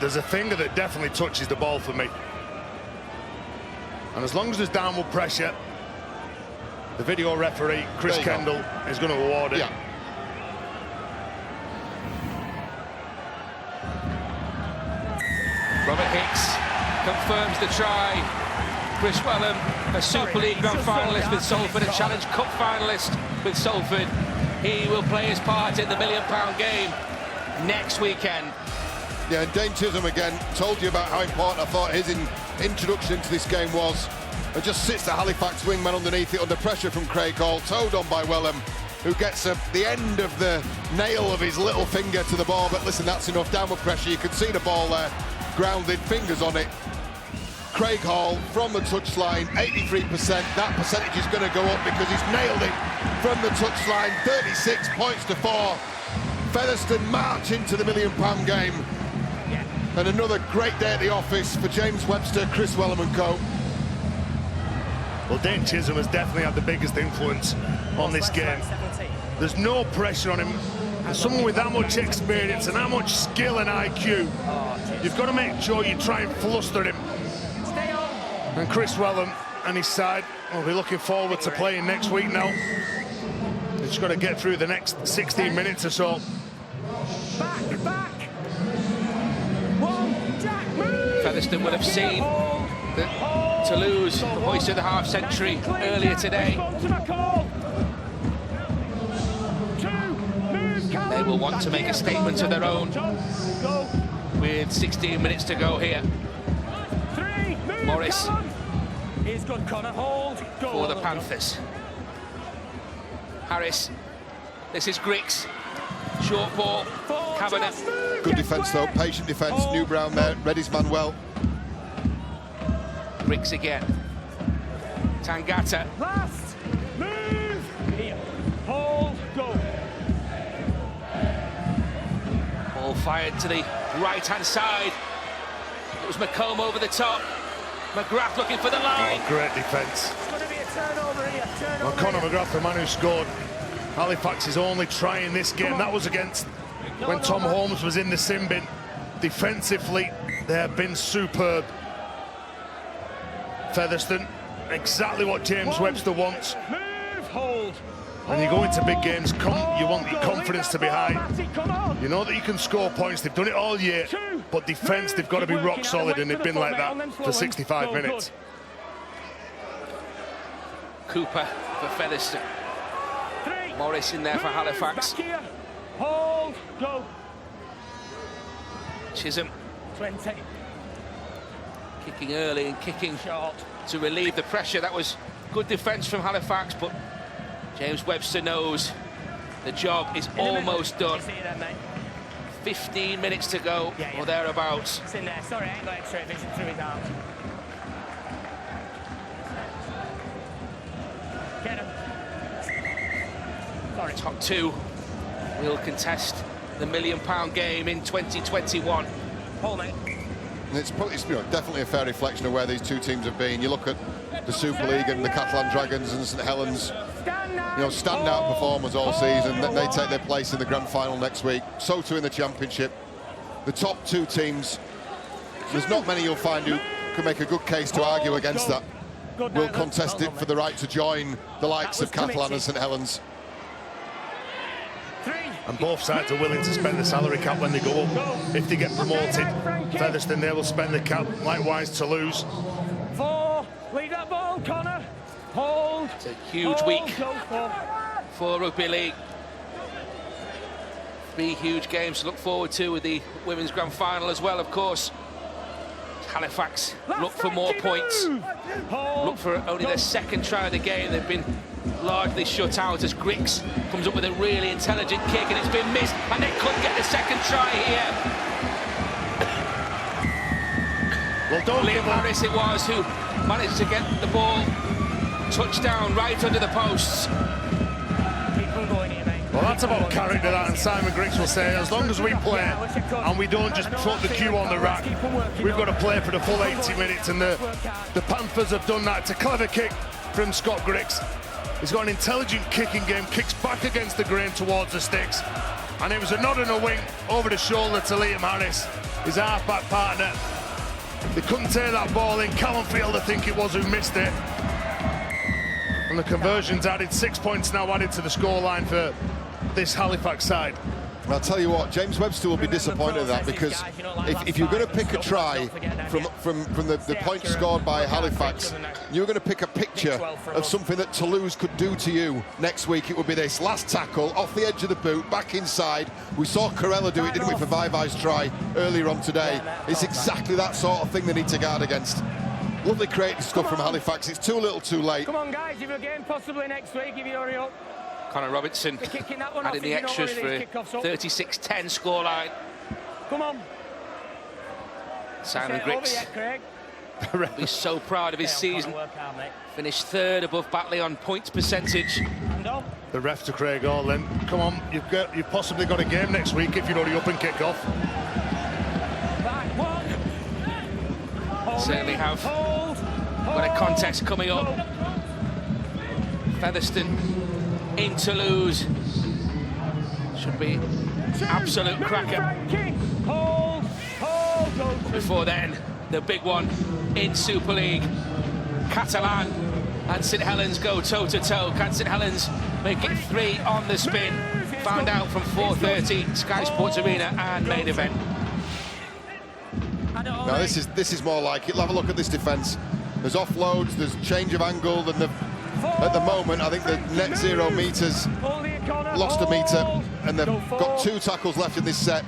There's a finger that definitely touches the ball for me. And as long as there's downward pressure, the video referee, Chris Kendall, is going to award it. Yeah. Robert Hicks confirms the try. Chris Wellham, a Super League Grand Finalist with Salford, a Challenge Cup Finalist with Salford. He will play his part in the £1 million game next weekend. Yeah, and Dane Chisholm again told you about how important I thought his introduction into this game was. And just sits the Halifax wingman underneath it under pressure from Craig Hall, towed on by Wellham, who gets the end of the nail of his little finger to the ball. But listen, that's enough downward pressure. You can see the ball there, grounded, fingers on it. Craig Hall from the touchline, 83%. That percentage is going to go up because he's nailed it from the touchline. 36 points to 4. Featherstone march into the £1 million game. And another great day at the office for James Webster, Chris Wellham and co. Well, Dane Chisholm has definitely had the biggest influence on this game. There's no pressure on him. And someone with that much experience and that much skill and IQ, you've got to make sure you try and fluster him. And Chris Wellham and his side will be looking forward to playing next week now. They've just got to get through the next 16 minutes or so. Back. One, Jack, move. Featherstone will have seen that Toulouse hoisted the half-century earlier today. They will want to make a statement of their own with 16 minutes to go here. Morris Here's good, Connor. Hold. Go. For the Panthers. Harris. This is Griggs. Short ball. Cabinet. Good defence though, patient defence. New Brown there, read his man well. Griggs again. Tangata. Last. Move. Here. Hold. Go. Ball fired to the right-hand side. It was McComb over the top. McGrath looking for the line. Oh, great defence. It's going to be a turnover here. Well, Conor McGrath, the man who scored Halifax, is only trying this game. That was against when Tom Holmes was in the sin bin. Defensively, they have been superb. Featherstone, exactly what James Webster wants. Move. Hold. When you go into big games, you want your confidence to be high. You know that you can score points. They've done it all year. But defence, they've got to be rock solid, and they've been like that for 65 minutes. Cooper for Featherstone. Morris in there for Halifax. Hold. Go. Chisholm. 20. Kicking early and kicking short to relieve the pressure. That was good defence from Halifax, but James Webster knows the job is almost done. 15 minutes to go, or thereabouts. It's in there. Sorry, I ain't got X-ray vision through it out. Get him. Sorry. Top two will contest the £1 million game in 2021. Hold, mate. And it's definitely a fair reflection of where these two teams have been. You look at the Super League and the Catalan Dragons and St Helens standout performers all season. They take their place in the grand final next week. So too in the championship. The top 2 teams, there's not many you'll find who can make a good case to argue against that. Will contest it for the right to join the likes of Catalan and St Helens. And both sides are willing to spend the salary cap when they go up. If they get promoted, Featherstone, they will spend the cap. Likewise, Toulouse. 4, lead that ball, Connor. Hold. It's a huge week for rugby league. 3 huge games to look forward to with the women's grand final as well, of course. Halifax look for more points. Look for only their 2nd try of the game. They've been largely shut out as Grix comes up with a really intelligent kick, and it's been missed, and they couldn't get the 2nd try here. Well, don't Liam Harris it was who managed to get the ball touchdown right under the posts. Well, that's about character, that, and Simon Grix will say, as long as we play and we don't just put the cue on the rack, we've got to play for the full 80 minutes, and the Panthers have done that. It's a clever kick from Scott Grix. He's got an intelligent kicking game, kicks back against the grain towards the sticks, and it was a nod and a wink over the shoulder to Liam Harris, his half-back partner. They couldn't take that ball in. Callum Field, I think it was, who missed it. And the conversion's added, 6 points now added to the scoreline for this Halifax side. And I'll tell you what, James Webster will be disappointed at that, because if you're going to pick a try from the points scored by Halifax, you're going to pick a picture of something that Toulouse could do to you next week. It would be this last tackle off the edge of the boot, back inside. We saw Corella do it, didn't we, for Vivai's try earlier on today. It's exactly that sort of thing they need to guard against. Lovely creative stuff from Halifax. It's too little too late. Come on, guys, you've a game possibly next week if you hurry up. Connor Robertson adding the extras for a 36-10 scoreline. Come on. Simon Grix will be so proud of his season. Finished 3rd above Batley on points percentage. The ref to Craig Orland. Come on, you've possibly got a game next week if you hurry up and kick off. Certainly have got a contest coming up. Featherstone in Toulouse. Should be absolute cracker. Before then, the big one in Super League. Catalan and St Helens go toe-to-toe. Can St Helens make it 3 on the spin? Found out from 4:30, Sky Sports Arena and main event. Now this is more like it. Have a look at this defence. There's offloads, there's change of angle, and at the moment I think the net 0 meters lost a metre, and they've got 2 tackles left in this set.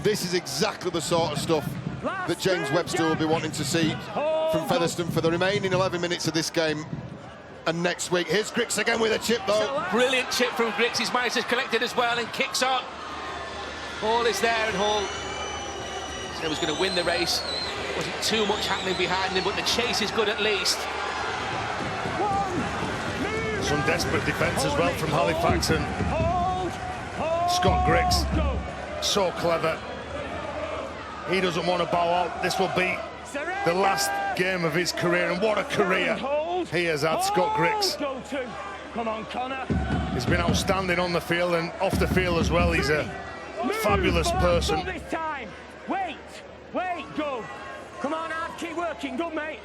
This is exactly the sort of stuff that James Webster will be wanting to see from Featherstone for the remaining 11 minutes of this game and next week. Here's Grix again with a chip though. Brilliant chip from Grix. His managed to collect it as well and kicks on. Hall is there, and Hall said he was going to win the race. Wasn't too much happening behind him, but the chase is good at least. Some desperate defence as well from Halifax, and Scott Grix, so clever. He doesn't want to bow out. This will be the last game of his career, and what a career he has had, Scott Grix. Come on, Connor. He's been outstanding on the field and off the field as well. He's a fabulous person. Wait, go. Come on, Art, keep working. Good, mate.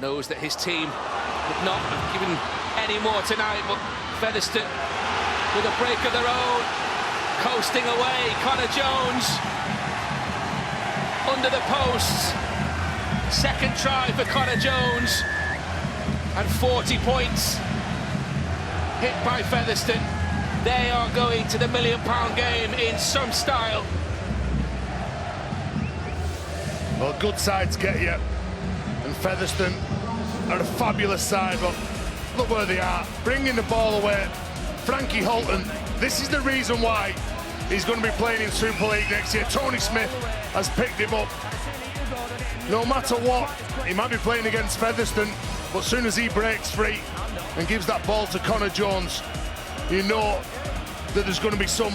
Knows that his team would not have given any more tonight, but Featherstone with a break of their own, coasting away. Connor Jones under the posts. 2nd try for Connor Jones, and 40 points hit by Featherstone. They are going to the £1 million game in some style. Well, good sides get you, and Featherstone are a fabulous side, but look where they are, bringing the ball away. Frankie Holton, this is the reason why he's going to be playing in Super League next year. Tony Smith has picked him up. No matter what, he might be playing against Featherstone, but as soon as he breaks free and gives that ball to Connor Jones, you know that there's going to be some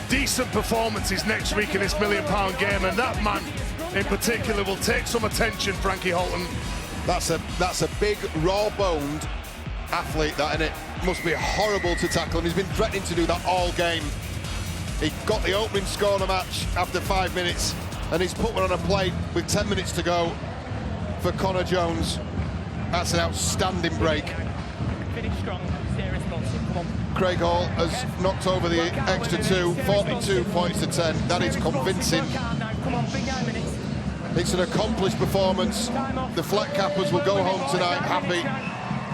decent performances next week in this £1 million game, and that man in particular will take some attention, Frankie Holton. That's a big, raw-boned athlete, that, isn't it? must be horrible to tackle, and he's been threatening to do that all game. He got the opening score on the match after 5 minutes, and he's put one on a plate with 10 minutes to go for Connor Jones. That's an outstanding break. Finish strong, stay responsive. Come on. Craig Hall has knocked over the extra 2, 42 points to 10. That is convincing. Come on, big 9 minutes. It's an accomplished performance. The flat cappers will go home tonight happy.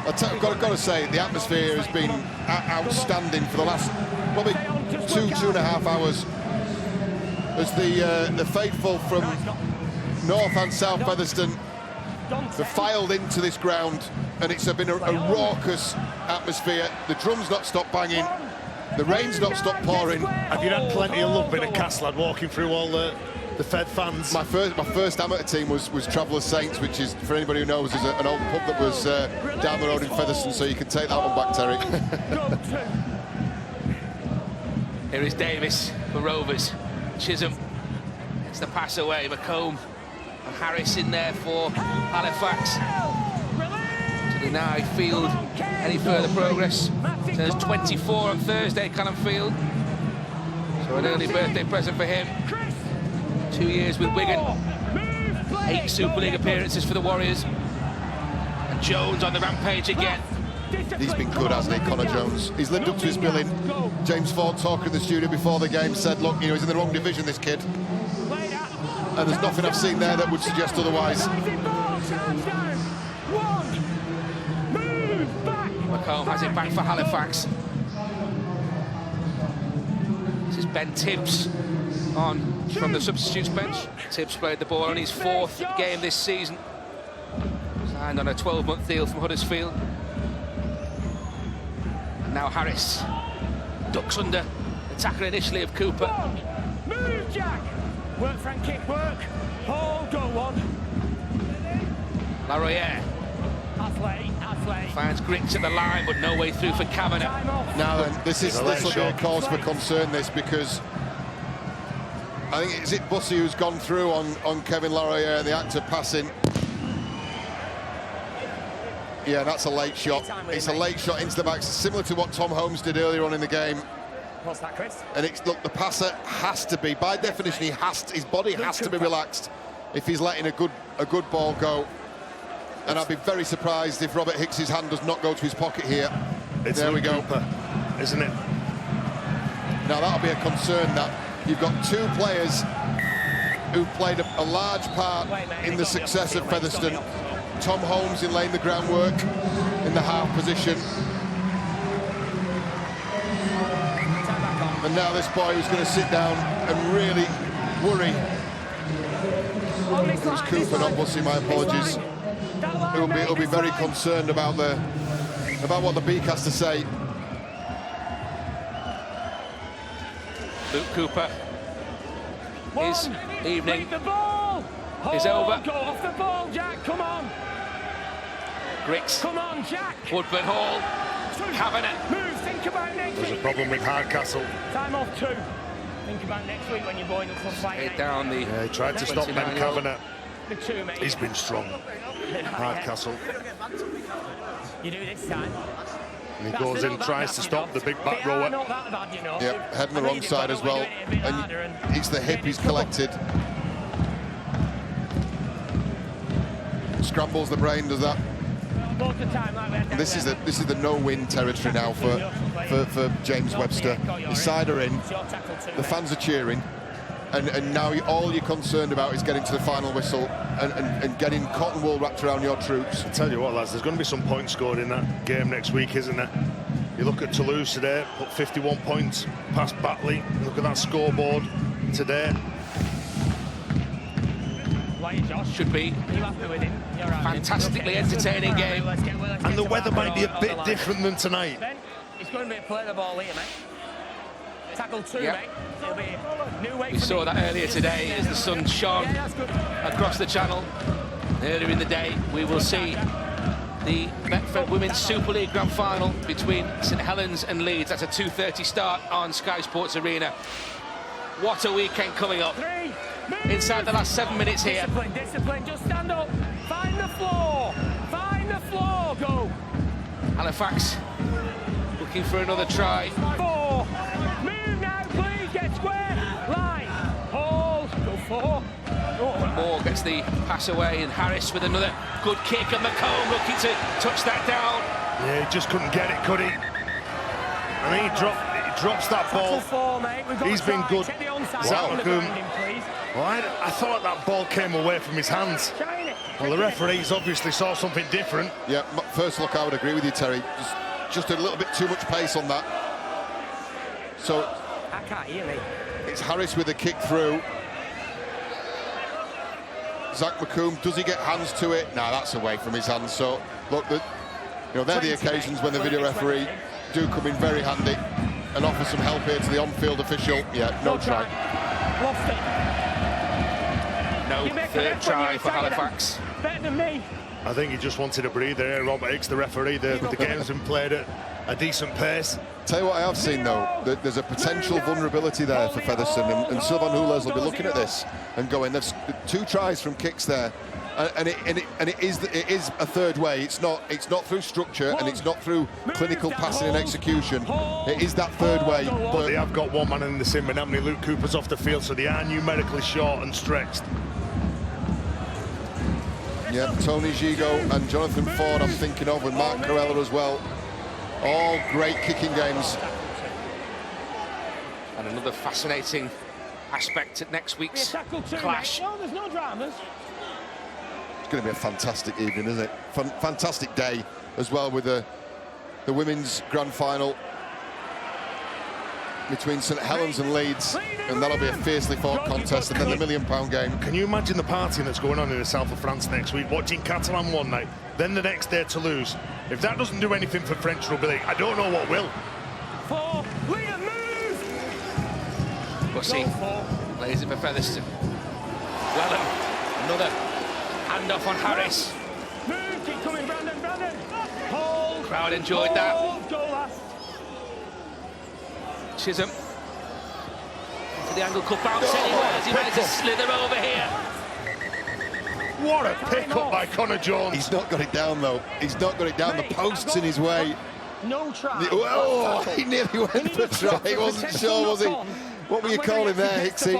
I've got to say, the atmosphere has been outstanding for the last probably 2.5 hours. As the faithful from North and South Featherstone have filed into this ground, and it's been a raucous atmosphere. The drums not stopped banging, the rain's not stopped pouring. Have you had plenty of love being a Castle lad, walking through all the Fed fans? My first amateur team was Travellers Saints, which is, for anybody who knows, is an old pub that was down the road in Featherstone, so you can take that one back, Terry. Here is Davis for Rovers. Chisholm gets the pass away. McComb and Harris in there for Halifax to deny Field any further progress. So there's 24 on Thursday, Callum Field. So an early birthday present for him. 2 years with Wigan, 8 Super League appearances for the Warriors. And Jones on the rampage again. He's been good, hasn't he, Connor Jones? He's lived up to his billing. James Ford, talking in the studio before the game, said, look, you know, he's in the wrong division, this kid. And there's nothing I've seen there that would suggest otherwise. McComb has it back for Halifax. This is Ben Tibbs on from the substitutes bench. Tibbs played the ball on his 4th game this season. Signed on a 12-month deal from Huddersfield. And now Harris ducks under the tackle initially of Cooper. Move, Jack! Work, Frank, kick, work. Oh, go on. Laroyer finds Griggs at the line, but no way through for Kavanagh. Now then, this will be a cause for concern, this, because I think, is it Bussey who's gone through on Kevin Laroyer, the act of passing? Yeah, that's a late shot. It's a late shot into the back, similar to what Tom Holmes did earlier on in the game. What's that, Chris? And it's, look, the passer has to be, by definition, his body has to be relaxed if he's letting a good ball go. And I'd be very surprised if Robert Hicks's hand does not go to his pocket here. There we go. Cooper, isn't it? Now that'll be a concern, that you've got 2 players who played a large part in the success of Featherstone. Tom Holmes in laying the groundwork in the half position. And now this boy who's going to sit down and really worry. It was Cooper, not Bussey, my apologies. He'll be very concerned about what the Beak has to say. Luke Cooper, his evening is over. Go off the ball, Jack, come on. Griggs, Come on, Jack. Woodburn Hall, Kavanagh. Move, think about next week. There's a problem with Hardcastle. Time off 2. Think about next week when you're going up for fight. Head down the... Yeah, he tried to stop Ben Kavanagh. The 2, mate. He's been strong. Hardcastle. You do this time. And he goes in, tries to stop the big back rower. Yep, head on the wrong side as well. And it's the hip he's collected. Scrambles the brain, does that? This is the no-win territory now for James Webster. His side are in, the fans are cheering, and now all you're concerned about is getting to the final whistle and getting cotton wool wrapped around your troops. I tell you what, lads, there's going to be some points scored in that game next week, isn't there? You look at Toulouse today, put 51 points past Batley. Look at that scoreboard today. Should be fantastically entertaining game. And the weather might be a bit different than tonight. Ben, it's going to be a play the ball here, mate. Tackle 2, Yep. mate. It'll be a new way. We saw that earlier today as the sun shone across the channel. Earlier in the day, we will see the Betfred Women's Super League Grand Final between St Helens and Leeds. That's a 2:30 start on Sky Sports Arena. What a weekend coming up. Inside the last 7 minutes here. Discipline, just stand up. Find the floor. Find the floor, go. Halifax looking for another try. 4. Move now, please. Get square. Line. Hold. Go 4. Moore gets the pass away, and Harris with another good kick, and McComb looking to touch that down. Yeah, he just couldn't get it, could he? I mean, he drops that ball. 4, mate. He's been good. Wow. Well, I thought that ball came away from his hands. Well, the referees obviously saw something different. Yeah, first look, I would agree with you, Terry. Just a little bit too much pace on that. So I can't hear me. it's Harris with a kick through. Zach McComb, does he get hands to it? No, that's away from his hands. So look, they're the occasions when the video referee do come in very handy and offer some help here to the on-field official. Yeah, no try. Lost it. No third try for Halifax. Better than me. I think he just wanted a breather here. Robert Hicks, the referee. The game's been played at a decent pace. Tell you what I have seen, though, that there's a potential vulnerability there for Featherstone, and Sylvain Hules will be looking at this and going, there's 2 tries from kicks there, and it is a third way. It's not through structure, and it's not through clinical passing and execution. It is that third way. But they have got one man in the sim, and Anthony Luke Cooper's off the field, so they are numerically short and stretched. Yeah, Tony Gigot and Jonathan Ford I'm thinking of, with Mark Corella as well. All great kicking games. And another fascinating aspect at next week's clash. No, there's no dramas. It's going to be a fantastic evening, isn't it? Fantastic day as well, with the women's grand final between St Helens and Leeds, and that'll be a fiercely fought contest, and then the £1 million game. Can you imagine the partying that's going on in the south of France next week? Watching Catalan one night, then the next day Toulouse. If that doesn't do anything for French rugby league, I don't know what will. 4. Liam, move! Bussy lays it for Featherstone. Wellham, another handoff on Harris. Move, keep coming, Brandon. Hold. Crowd enjoyed that. Go last. Chisholm to the angle, cup out anywhere. He managed to slither over here. What a pick-up by Connor Jones. He's not got it down, though. He's not got it down. The post's in his way. No try. Oh, he nearly went for a try. He wasn't sure, was he? What were you calling there, Hicksy?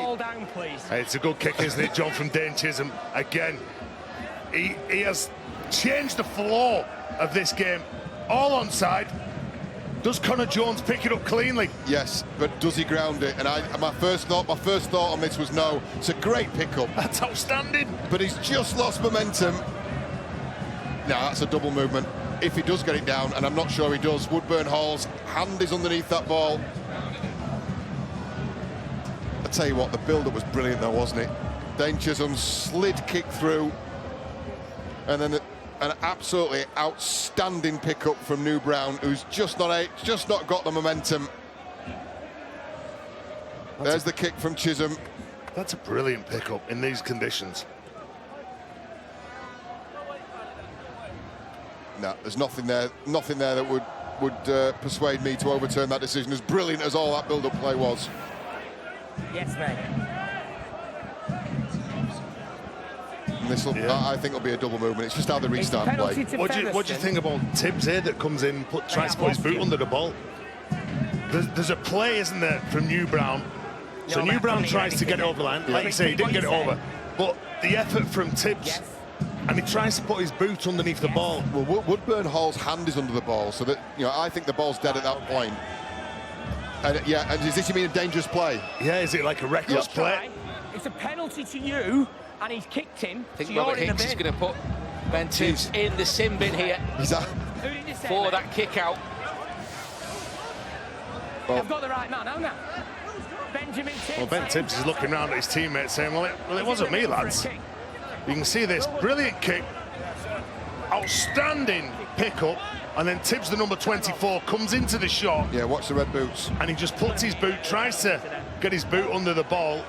Hey, it's a good kick, isn't it, John, from Dane Chisholm? Again, he has changed the flow of this game. All onside. Does Connor Jones pick it up cleanly? Yes, but does he ground it? And my first thought on this was no. It's a great pickup. That's outstanding. But he's just lost momentum. No, that's a double movement. If he does get it down, and I'm not sure he does, Woodburn Hall's hand is underneath that ball. I tell you what, the build-up was brilliant though, wasn't it? Dane Chisholm slid kick through, and then an absolutely outstanding pickup from New Brown, who's just not got the momentum. There's the kick from Chisholm. That's a brilliant pickup in these conditions. No, there's nothing there that would persuade me to overturn that decision, as brilliant as all that build-up play was. Yes, mate. And this will, I think, will be a double movement. It's just how the restart play. What do you think about Tibbs here that comes in, tries to put his boot under the ball? There's a play, isn't there, from New Brown? So New Brown tries to get it over the line. Like you say, he didn't get it over. But the effort from Tibbs, and he tries to put his boot underneath the ball. Well, Woodburn Hall's hand is under the ball, so that, you know, I think the ball's dead at that point. And yeah, and does this mean a dangerous play? Yeah, is it like a reckless play? It's a penalty to you, and he's kicked him. I think Robert Hicks is going to put Ben Tibbs in the sim bin here for that kick out. Well, I've got the right man, haven't I? Benjamin Tibbs. Well, Ben Tibbs is looking around at his teammates saying, well, it wasn't me, lads. You can see this brilliant kick, outstanding pickup, and then Tibbs, the number 24, comes into the shot. Yeah, watch the red boots. And he just puts his boot, tries to get his boot under the ball.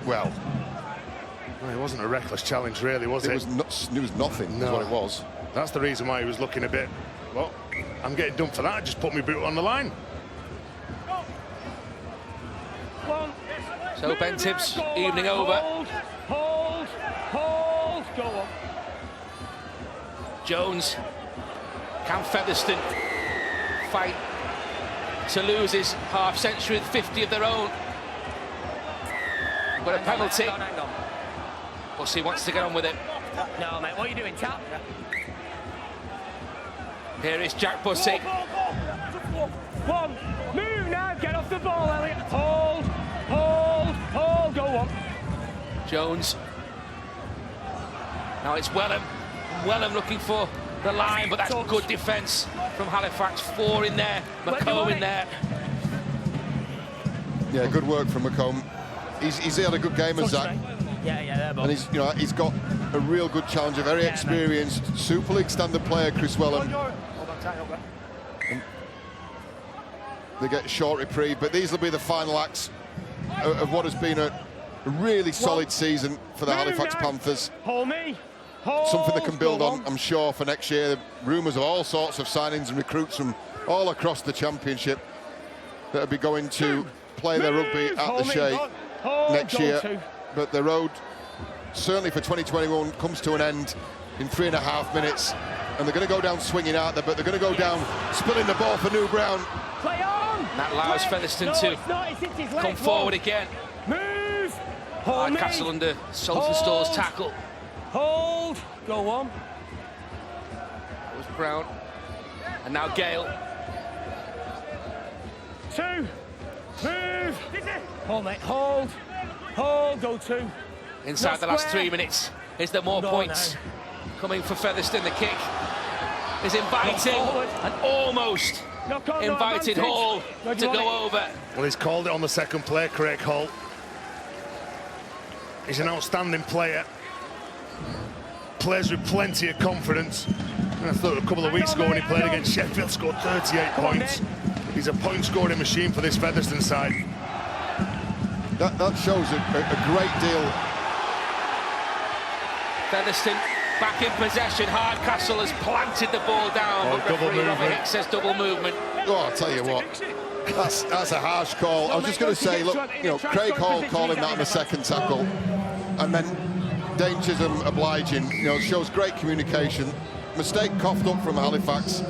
Well, it wasn't a reckless challenge, really, was it? It was nothing, is what it was. That's the reason why he was looking a bit, well, I'm getting done for that, I just put my boot on the line. So Ben Tibbs, evening over. Hold, go on. Jones. Can Featherstone fight to lose his half-century with 50 of their own? But a penalty. Hang on. Bussey wants to get on with it. No, mate, what are you doing, tap? Here is Jack Bussey. One, move now, get off the ball, Elliot. Hold, go on. Jones. Now it's Wellham. Wellham looking for the line, but that's good defence from Halifax. 4 in there, McComb in there. Yeah, good work from McComb. He's had a good game as Zach. Yeah, and he's got a real good challenger, very experienced, Super League standard player, Chris Wellham. And they get a short reprieve, but these will be the final acts of what has been a really solid season for the Halifax Panthers. Hold me. Something they can build on, I'm sure, for next year. Rumours of all sorts of signings and recruits from all across the Championship that will be going to play their rugby at the Shea next year. But the road, certainly for 2021, comes to an end in 3.5 minutes. And they're going to go down swinging out there, but they're going to go down spilling the ball for New Brown. Play on! That allows Featherstone to come forward again. Move! Hardcastle under Saltonstall's tackle. Hold! Go on. That was Brown. And now Gale. 2. Move! Hold, mate. Hold, go 2. Inside the last 3 minutes. Is there more points coming for Featherstone? The kick is inviting and almost invited Hall to go over. Well, he's called it on the second play, Craig Hall. He's an outstanding player. Plays with plenty of confidence. And I thought a couple of weeks ago when he played against Sheffield, scored 38 points. He's a point-scoring machine for this Featherstone side. That shows a great deal. Featherstone back in possession. Hardcastle has planted the ball down, but referee Robert Hicks says double movement. Oh, I'll tell you what, that's a harsh call. I was just going to say, look, you know, Craig Hall calling that on the second tackle, and then Dane Chisholm obliging, you know, shows great communication. Mistake coughed up from Halifax,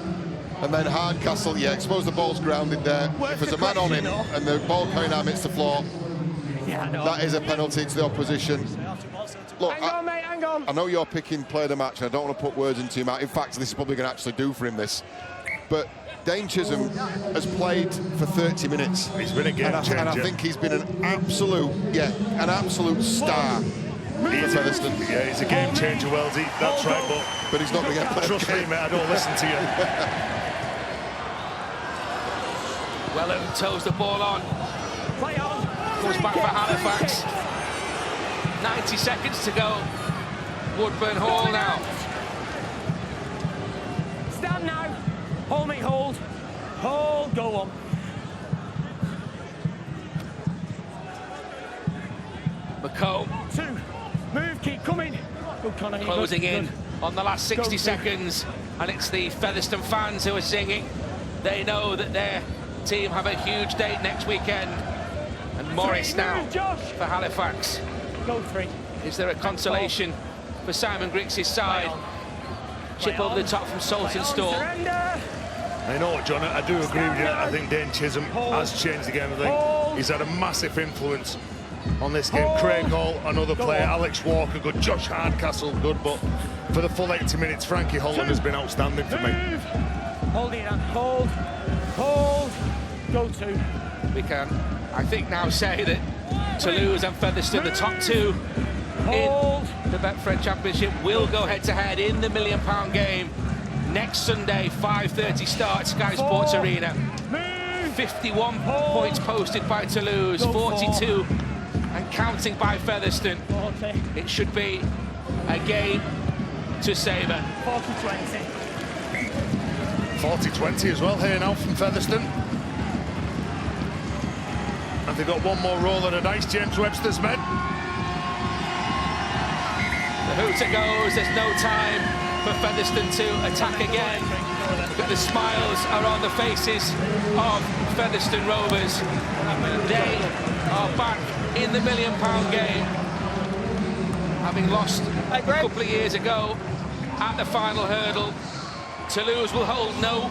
and then Hardcastle, I suppose the ball's grounded there. If there's a man on him and the ball coming out hits the floor, that is a penalty to the opposition. Look, Hang on. I know you're picking player of the match, and I don't want to put words into your mouth. In fact, this is probably going to actually do for him, this. But Dane Chisholm has played for 30 minutes. He's been a game changer. And I think he's been an absolute star for Featherstone. Yeah, he's a game changer, Weldy. That's right, but he's not going to get played. Trust me, mate, I don't listen to you. Wellham toes the ball on. Play on. Comes back for Halifax. 90 seconds to go. Woodburn Hall now. Stand now. Hold me, hold, go on. McComb. 2. Move, keep coming. Good, Connor. Closing in Good. on the last 60 seconds. And it's the Featherstone fans who are singing. They know that their team have a huge date next weekend. And Morris now for Halifax. Go 3. Is there a consolation for Simon Griggs' side? Chip over the top from Saltonstall. I know what, John, I do agree with you. I think Dane Chisholm has changed the game. I think he's had a massive influence on this game. Craig Hall, another player. Alex Walker, good. Josh Hardcastle, good. But for the full 80 minutes, Frankie Holland has been outstanding for me. Hold it on. Hold. Go 2. We can, I think, now say that Toulouse and Featherstone, the top 2 in the Betfred Championship, will go head-to-head in the £1 million game next Sunday, 5:30 start, Sky Sports Arena. 51 points posted by Toulouse, 42 and counting by Featherstone. It should be a game to savour. 40-20 as well here now from Featherstone. And they've got one more roll of the dice, James Webster's men. The hooter goes, there's no time for Featherstone to attack again. But the smiles are on the faces of Featherstone Rovers. They are back in the £1 million game, having lost a couple of years ago at the final hurdle. Toulouse will hold no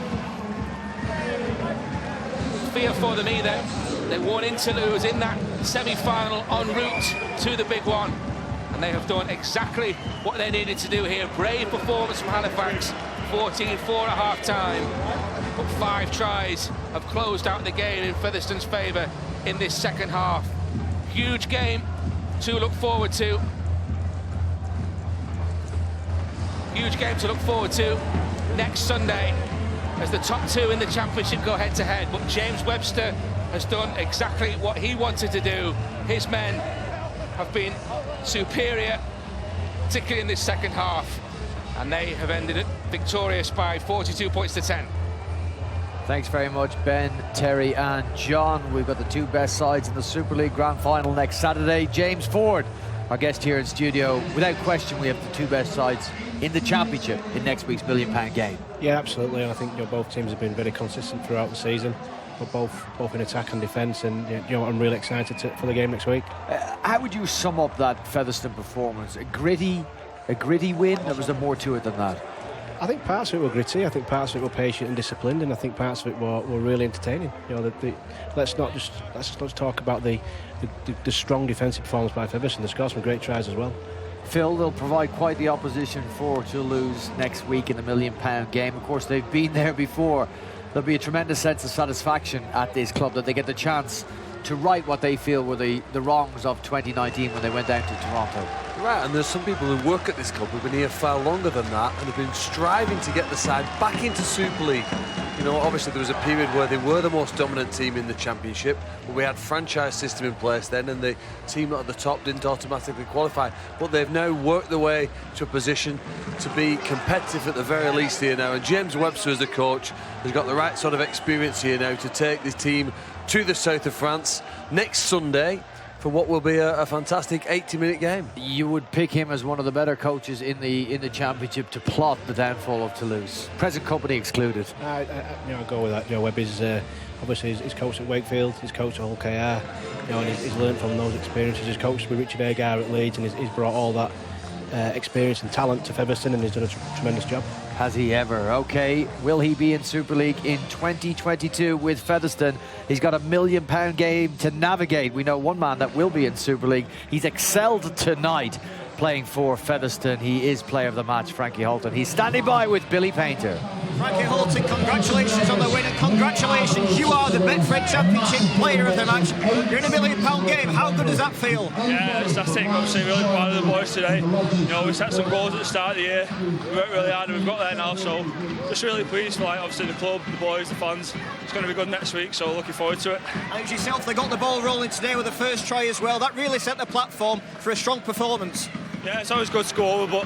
fear for them either. They won in Toulouse in that semi-final en route to the big one. And they have done exactly what they needed to do here. Brave performance from Halifax, 14-4 at half-time. But 5 tries have closed out the game in Featherstone's favour in this second half. Huge game to look forward to. Huge game to look forward to next Sunday as the top 2 in the championship go head-to-head. But James Webster has done exactly what he wanted to do. His men have been superior, particularly in this second half, and they have ended it victorious by 42 points to 10. Thanks very much, Ben, Terry and John. We've got the 2 best sides in the Super League Grand Final next Saturday. James Ford, our guest here in studio. Without question, we have the 2 best sides in the Championship in next week's £1 million game. Yeah, absolutely. And I think both teams have been very consistent throughout the season, but both in attack and defence. And I'm really excited for the game next week. How would you sum up that Featherstone performance? A gritty win, or was there more to it than that? I think parts of it were gritty. I think parts of it were patient and disciplined, and I think parts of it were really entertaining. Let's talk about the strong defensive performance by Featherstone. They scored some great tries as well. Phil, they'll provide quite the opposition for Toulouse next week in the £1 million game. Of course, they've been there before. There'll be a tremendous sense of satisfaction at this club that they get the chance to right what they feel were the wrongs of 2019 when they went down to Toronto. Right, and there's some people who work at this club who've been here far longer than that and have been striving to get the side back into Super League. Obviously there was a period where they were the most dominant team in the Championship, but we had franchise system in place then, and the team at the top didn't automatically qualify. But they've now worked their way to a position to be competitive at the very least here now. And James Webster, as a coach, has got the right sort of experience here now to take this team to the south of France next Sunday for what will be a fantastic 80-minute game. You would pick him as one of the better coaches in the Championship to plot the downfall of Toulouse. Present company excluded. I go with that. Webb is obviously he's coached at Wakefield, he's coached at Hull KR, and he's learned from those experiences. He's coached with Richard Agar at Leeds, and he's brought all that experience and talent to Featherstone, and he's done a tremendous job. Has he ever? Okay, will he be in Super League in 2022 with Featherstone? He's got a £1 million game to navigate. We know one man that will be in Super League. He's excelled tonight playing for Featherstone. He is player of the match, Frankie Holton. He's standing by with Billy Painter. Frankie Holton, congratulations on the win, and congratulations, you are the Betfred Championship player of the match. You're in a £1 million game. How good does that feel? Yeah, it's fantastic. Obviously, really proud of the boys today. We set some goals at the start of the year. We worked really hard, and we've got there now. So, just really pleased for obviously the club, the boys, the fans. It's going to be good next week. So, looking forward to it. And it was yourself that got the ball rolling today with the first try as well. That really set the platform for a strong performance. Yeah, it's always good to go over, but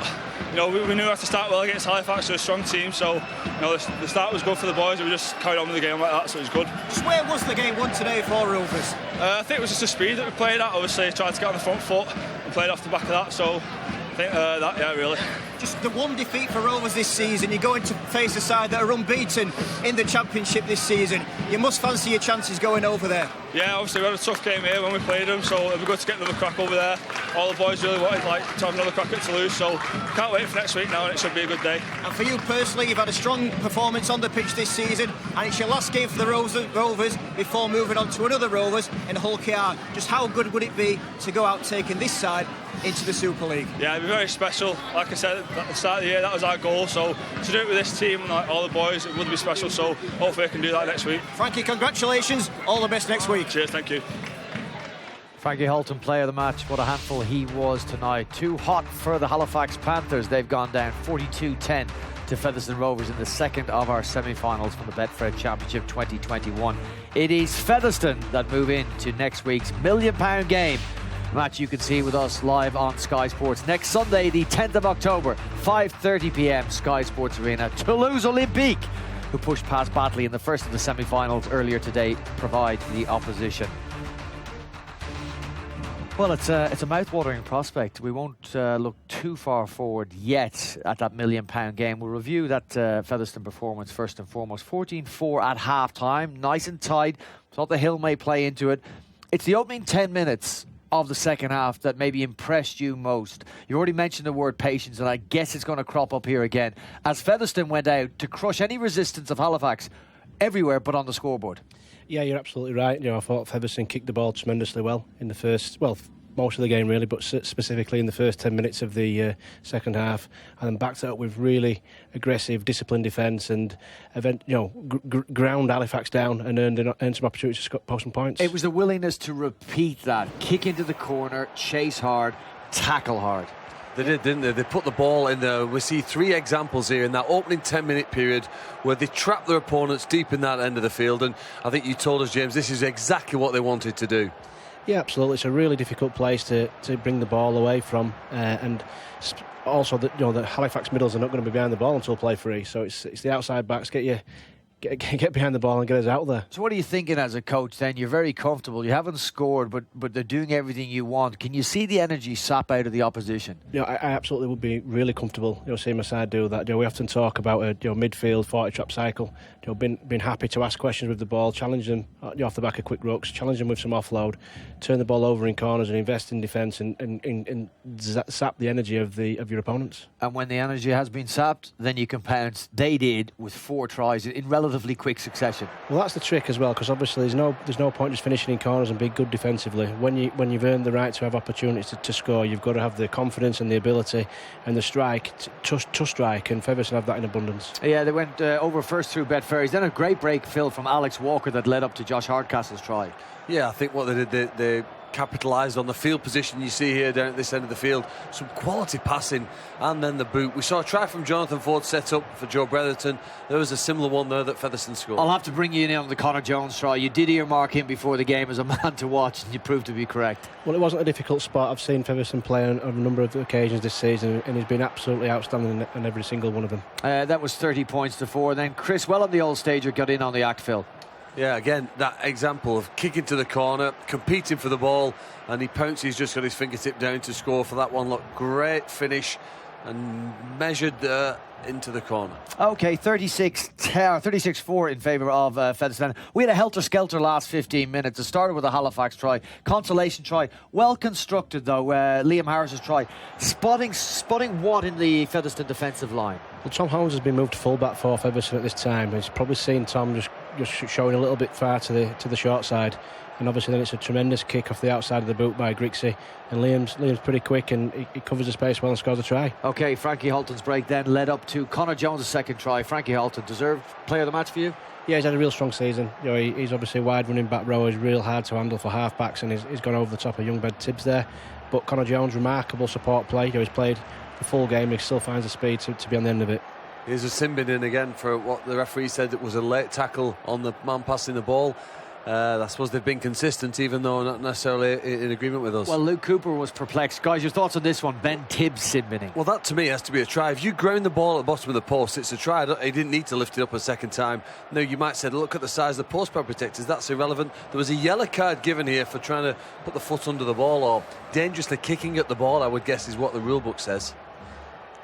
we knew we had to start well against Halifax, they're a strong team, so the start was good for the boys, and we just carried on with the game like that, so it was good. Just where was the game won today for Rovers? I think it was just the speed that we played at. Obviously tried to get on the front foot and played off the back of that, so I think that, yeah, really. Just the one defeat for Rovers this season. You're going to face a side that are unbeaten in the Championship this season. You must fancy your chances going over there. Yeah, obviously we had a tough game here when we played them, so it'll be good to get another crack over there. All the boys really wanted to have another crack at Toulouse, so can't wait for next week now, and it should be a good day. And for you personally, you've had a strong performance on the pitch this season, and it's your last game for the Rovers before moving on to another Rovers in Hull KR. Just how good would it be to go out taking this side into the Super League? Yeah, it'd be very special. Like I said at the start of the year, that was our goal, so to do it with this team and all the boys, it would be special, so hopefully I can do that next week. Frankie, congratulations, all the best next week. Cheers, thank you. Frankie Holton, player of the match. What a handful he was tonight. Too hot for the Halifax Panthers. They've gone down 42-10 to Featherstone Rovers in the second of our semi-finals from the Betfred Championship 2021. It is Featherstone that move into next week's £1 million game. Match you can see with us live on Sky Sports next Sunday, the 10th of October, 5:30 p.m. Sky Sports Arena. Toulouse Olympique, who pushed past Batley in the first of the semi-finals earlier today, provide the opposition. Well, it's a mouth-watering prospect. We won't look too far forward yet at that £1 million game. We'll review that Featherstone performance first and foremost. 14-4 at half-time, nice and tight. Thought the Hill may play into it. It's the opening 10 minutes of the second half that maybe impressed you most? You already mentioned the word patience, and I guess it's going to crop up here again, as Featherstone went out to crush any resistance of Halifax everywhere but on the scoreboard. Yeah, you're absolutely right. I thought Featherstone kicked the ball tremendously well in the first, most of the game really, but specifically in the first 10 minutes of the second half, and then backed it up with really aggressive, disciplined defence and ground Halifax down and earned some opportunities to post some points. It was the willingness to repeat that, kick into the corner, chase hard, tackle hard. They did, didn't they? They put the ball in there. We see 3 examples here in that opening 10-minute period where they trapped their opponents deep in that end of the field, and I think you told us, James, this is exactly what they wanted to do. Yeah, absolutely. It's a really difficult place to bring the ball away from, and also the Halifax middles are not going to be behind the ball until play free. So it's the outside backs get behind the ball and get us out there. So what are you thinking as a coach then? You're very comfortable. You haven't scored, but they're doing everything you want. Can you see the energy sap out of the opposition? I absolutely would be really comfortable seeing my side do that. We often talk about a midfield 40-trap cycle. Been happy to ask questions with the ball, challenge them off the back of quick rucks, challenge them with some offload, turn the ball over in corners and invest in defence and sap the energy of your opponents. And when the energy has been sapped, then you can pounce. They did with 4 tries in relatively quick succession. Well, that's the trick as well, because obviously there's no point just finishing in corners and being good defensively. When you've earned the right to have opportunities to score, you've got to have the confidence and the ability and the strike to strike, and Featherstone have that in abundance. Yeah, they went over first through Betfair. Then a great break, Phil, from Alex Walker that led up to Josh Hardcastle's try. Yeah, I think what they did, they capitalised on the field position you see here down at this end of the field. Some quality passing and then the boot. We saw a try from Jonathan Ford set up for Joe Bretherton. There was a similar one there that Featherstone scored. I'll have to bring you in on the Connor Jones try. You did earmark him before the game as a man to watch, and you proved to be correct. Well, it wasn't a difficult spot. I've seen Featherstone play on a number of occasions this season, and he's been absolutely outstanding in every single one of them. That was 30 points to 4. Then Chris Wellham, the old stager, got in on the act, Phil. Yeah, again, that example of kicking to the corner, competing for the ball, and he pounces, just got his fingertip down to score for that one. Look, great finish and measured into the corner. Okay, 36-4 in favour of Featherstone. We had a helter-skelter last 15 minutes. It started with a Halifax try, consolation try, well constructed though. Liam Harris's try, spotting what in the Featherstone defensive line? Well, Tom Holmes has been moved to full-back for Featherstone at this time. He's probably seen Tom just showing a little bit far to the short side, and obviously then it's a tremendous kick off the outside of the boot by Grixie, and Liam's pretty quick and he covers the space well and scores a try. Okay, Frankie Holton's break then led up to Connor Jones' second try. Frankie Holton, deserved player of the match for you? Yeah, he's had a real strong season. He's obviously a wide running back row. He's real hard to handle for half backs, and he's gone over the top of young Ben Tibbs there. But Connor Jones, remarkable support play. He's played the full game. He still finds the speed to be on the end of it. Here's a sin bin in again for what the referee said it was a late tackle on the man passing the ball. I suppose they've been consistent, even though not necessarily in agreement with us. Well, Luke Cooper was perplexed. Guys, your thoughts on this one? Ben Tibbs sin-binning. Well, that to me has to be a try. If you ground the ball at the bottom of the post, it's a try. He didn't need to lift it up a second time. No, you might say, look at the size of the post pad protectors. That's irrelevant. There was a yellow card given here for trying to put the foot under the ball or dangerously kicking at the ball, I would guess, is what the rule book says.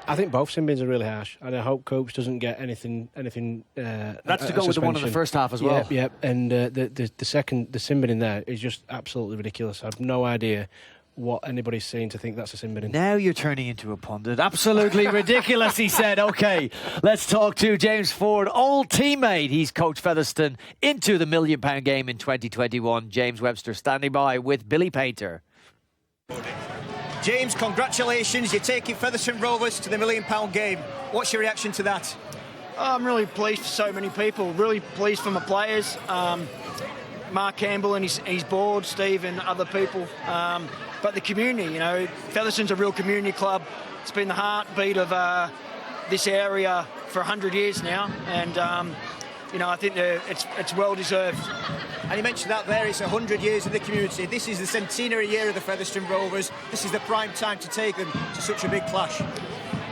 I think both sin bins are really harsh, and I hope Coops doesn't get anything. That's to go with the one in the first half as well. Yeah, and the sin bin in there is just absolutely ridiculous. I have no idea what anybody's seen to think that's a sin bin. Now you're turning into a pundit. Absolutely ridiculous, he said. Okay, let's talk to James Ford, old teammate. He's coached Featherstone into the £1 million game in 2021. James Webster standing by with Billy Painter. James, congratulations. You're taking Featherstone Rovers to the £1 million game. What's your reaction to that? I'm really pleased for so many people. Really pleased for my players. Mark Campbell and his board, Steve and other people. But the community, Featherstone's a real community club. It's been the heartbeat of this area for 100 years now. And, I think it's well deserved. And you mentioned that there, it's 100 years of the community. This is the centenary year of the Featherstone Rovers. This is the prime time to take them to such a big clash.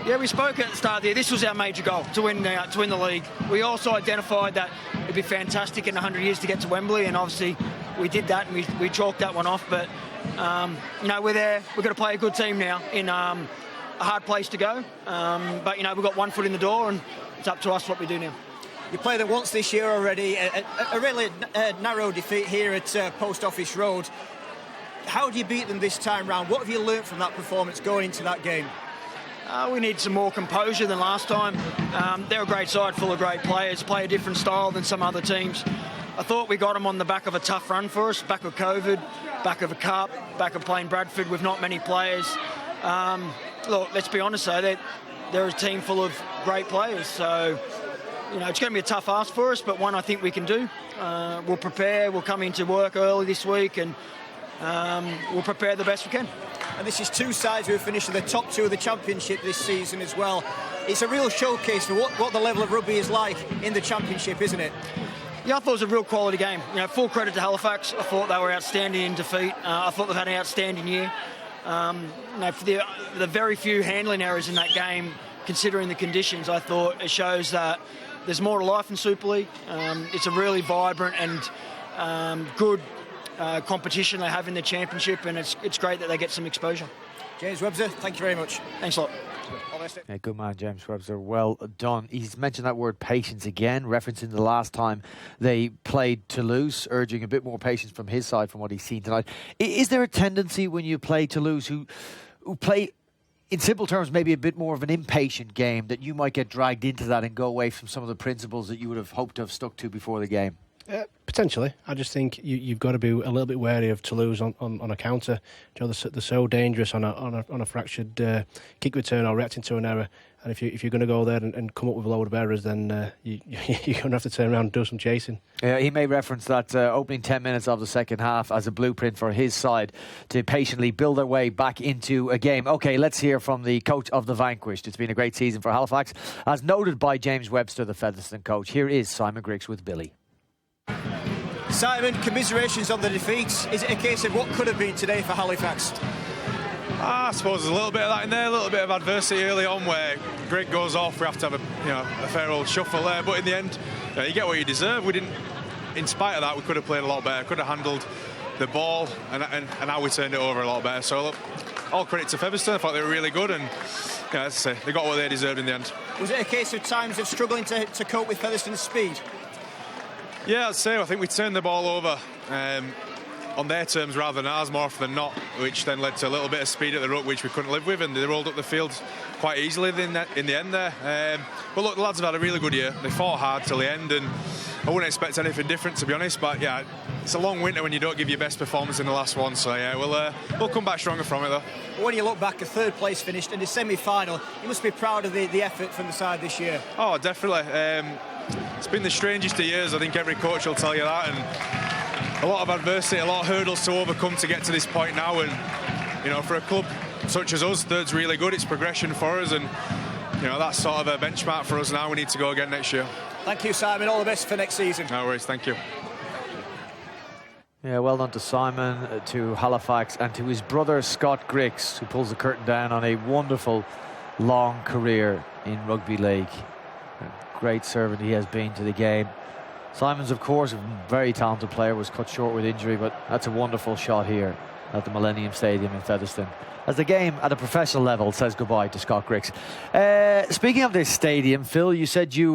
Yeah, we spoke at the start of the year. This was our major goal, to win the league. We also identified that it'd be fantastic in 100 years to get to Wembley, and obviously we did that, and we chalked that one off. But, we're there. We've got to play a good team now in a hard place to go. But, we've got one foot in the door, and it's up to us what we do now. You played them once this year already, a really narrow defeat here at Post Office Road. How do you beat them this time round? What have you learnt from that performance going into that game? We need some more composure than last time. They're a great side full of great players, play a different style than some other teams. I thought we got them on the back of a tough run for us, back of COVID, back of a cup, back of playing Bradford with not many players. Look, let's be honest though, they're a team full of great players, so it's going to be a tough ask for us, but one I think we can do. We'll prepare, we'll come into work early this week, and we'll prepare the best we can. And this is two sides who have finished in the top two of the Championship this season as well. It's a real showcase for what the level of rugby is like in the Championship, isn't it? Yeah, I thought it was a real quality game. Full credit to Halifax. I thought they were outstanding in defeat. I thought they've had an outstanding year. For the very few handling errors in that game, considering the conditions, I thought it shows that there's more to life in Super League. It's a really vibrant and good competition they have in the Championship, and it's great that they get some exposure. James Webster, thank you very much. Thanks a lot. Yeah, good man, James Webster. Well done. He's mentioned that word patience again, referencing the last time they played Toulouse, urging a bit more patience from his side from what he's seen tonight. Is there a tendency when you play Toulouse who play, in simple terms, maybe a bit more of an impatient game, that you might get dragged into that and go away from some of the principles that you would have hoped to have stuck to before the game? Potentially. I just think you've got to be a little bit wary of Toulouse on a counter. They're so dangerous on a fractured kick return or reacting to an error. And if you're going to go there and come up with a load of errors, then you're going to have to turn around and do some chasing. He may reference that opening 10 minutes of the second half as a blueprint for his side to patiently build their way back into a game. OK, let's hear from the coach of the vanquished. It's been a great season for Halifax, as noted by James Webster, the Featherstone coach. Here is Simon Griggs with Billy. Simon, commiserations on the defeat. Is it a case of what could have been today for Halifax? I suppose there's a little bit of that in there, a little bit of adversity early on where Greg goes off. We have to have a fair old shuffle there, but in the end, you get what you deserve. We didn't. In spite of that, we could have played a lot better. Could have handled the ball, and how we turned it over a lot better. So look, all credit to Featherstone. I thought they were really good, and as I say, they got what they deserved in the end. Was it a case of times of struggling to cope with Featherstone's speed? Yeah, I'd say I think we turned the ball over on their terms rather than ours more often than not, which then led to a little bit of speed at the ruck which we couldn't live with, and they rolled up the field quite easily in the end there. But look, the lads have had a really good year. They fought hard till the end, and I wouldn't expect anything different, to be honest. But yeah, it's a long winter when you don't give your best performance in the last one. So yeah, we'll come back stronger from it though. When you look back, a third place finished in the semi-final, you must be proud of the effort from the side this year. Oh, definitely. It's been the strangest of years. I think every coach will tell you that, and a lot of adversity, a lot of hurdles to overcome to get to this point now. And for a club such as us, third's really good. It's progression for us, and that's sort of a benchmark for us now. We need to go again next year. Thank you, Simon. All the best for next season. No worries. Thank you. Yeah, well done to Simon, to Halifax, and to his brother Scott Griggs, who pulls the curtain down on a wonderful long career in rugby league. A great servant he has been to the game. Simon's, of course, a very talented player, was cut short with injury, but that's a wonderful shot here at the Millennium Stadium in Featherstone, as the game at a professional level says goodbye to Scott Griggs. Speaking of this stadium, Phil, you said you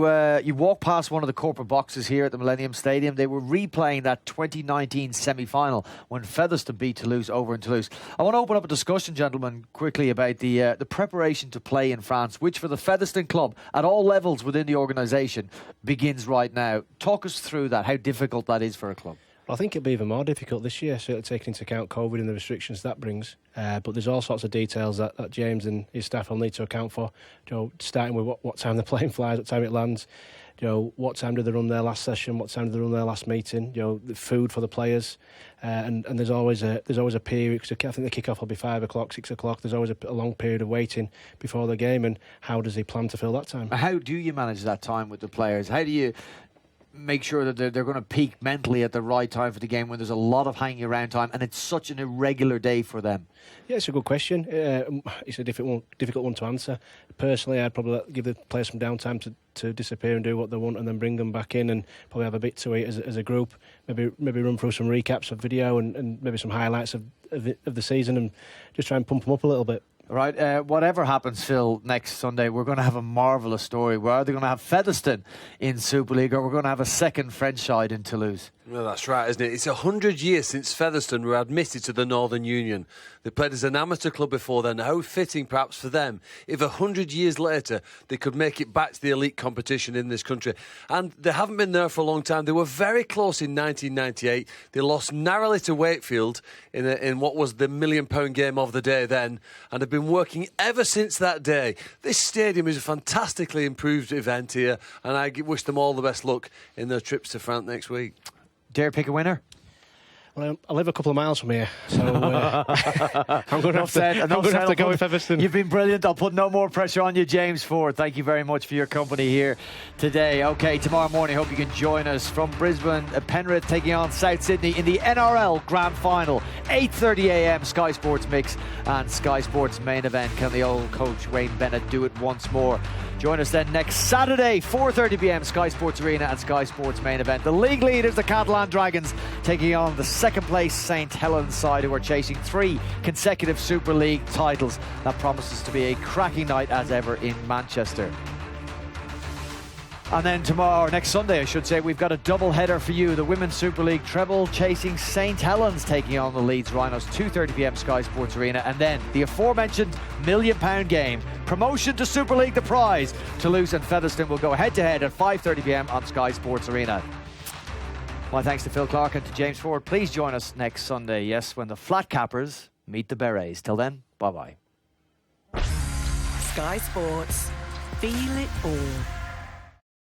walked past one of the corporate boxes here at the Millennium Stadium. They were replaying that 2019 semi-final when Featherstone beat Toulouse over in Toulouse. I want to open up a discussion, gentlemen, quickly about the preparation to play in France, which for the Featherstone club at all levels within the organisation begins right now. Talk us through that, how difficult that is for a club. Well, I think it'll be even more difficult this year, certainly taking into account COVID and the restrictions that brings. But there's all sorts of details that James and his staff will need to account for. Starting with what time the plane flies, what time it lands. What time do they run their last session? What time do they run their last meeting? The food for the players, and there's always a period. Cause I think the kick-off will be 5 o'clock, 6 o'clock. There's always a long period of waiting before the game, and how does he plan to fill that time? How do you manage that time with the players? How do you make sure that they're going to peak mentally at the right time for the game when there's a lot of hanging around time and it's such an irregular day for them? Yeah, it's a good question. It's a difficult one to answer. Personally, I'd probably give the players some downtime to disappear and do what they want, and then bring them back in and probably have a bit to eat as a group. Maybe run through some recaps of video and maybe some highlights of the season, and just try and pump them up a little bit. Right, whatever happens, Phil, next Sunday, we're going to have a marvellous story. We're either going to have Featherstone in Super League or we're going to have a second French side in Toulouse. Well, that's right, isn't it? It's 100 years since Featherstone were admitted to the Northern Union. They played as an amateur club before then. How fitting, perhaps, for them if 100 years later they could make it back to the elite competition in this country. And they haven't been there for a long time. They were very close in 1998. They lost narrowly to Wakefield in what was the £1 million game of the day then, and have been working ever since that day. This stadium is a fantastically improved event here, and I wish them all the best luck in their trips to France next week. Dare pick a winner? Well, I live a couple of miles from here, so I'm going to have to go with Featherstone. You've been brilliant. I'll put no more pressure on you, James Ford. Thank you very much for your company here today. OK, tomorrow morning, hope you can join us from Brisbane. Penrith taking on South Sydney in the NRL Grand Final. 8:30 a.m. Sky Sports Mix and Sky Sports Main Event. Can the old coach Wayne Bennett do it once more? Join us then next Saturday, 4:30 p.m. Sky Sports Arena and Sky Sports Main Event. The league leaders, the Catalan Dragons, taking on the second place St Helens side, who are chasing 3 consecutive Super League titles. That promises to be a cracking night as ever in Manchester. And then tomorrow, next Sunday I should say, we've got a double header for you. The Women's Super League treble chasing St Helens taking on the Leeds Rhinos, 2:30 p.m. Sky Sports Arena. And then the aforementioned £1 million game, promotion to Super League, the prize. Toulouse and Featherstone will go head-to-head at 5:30 p.m. on Sky Sports Arena. My thanks to Phil Clark and to James Ford. Please join us next Sunday, yes, when the Flat Cappers meet the Berets. Till then, bye-bye. Sky Sports. Feel it all.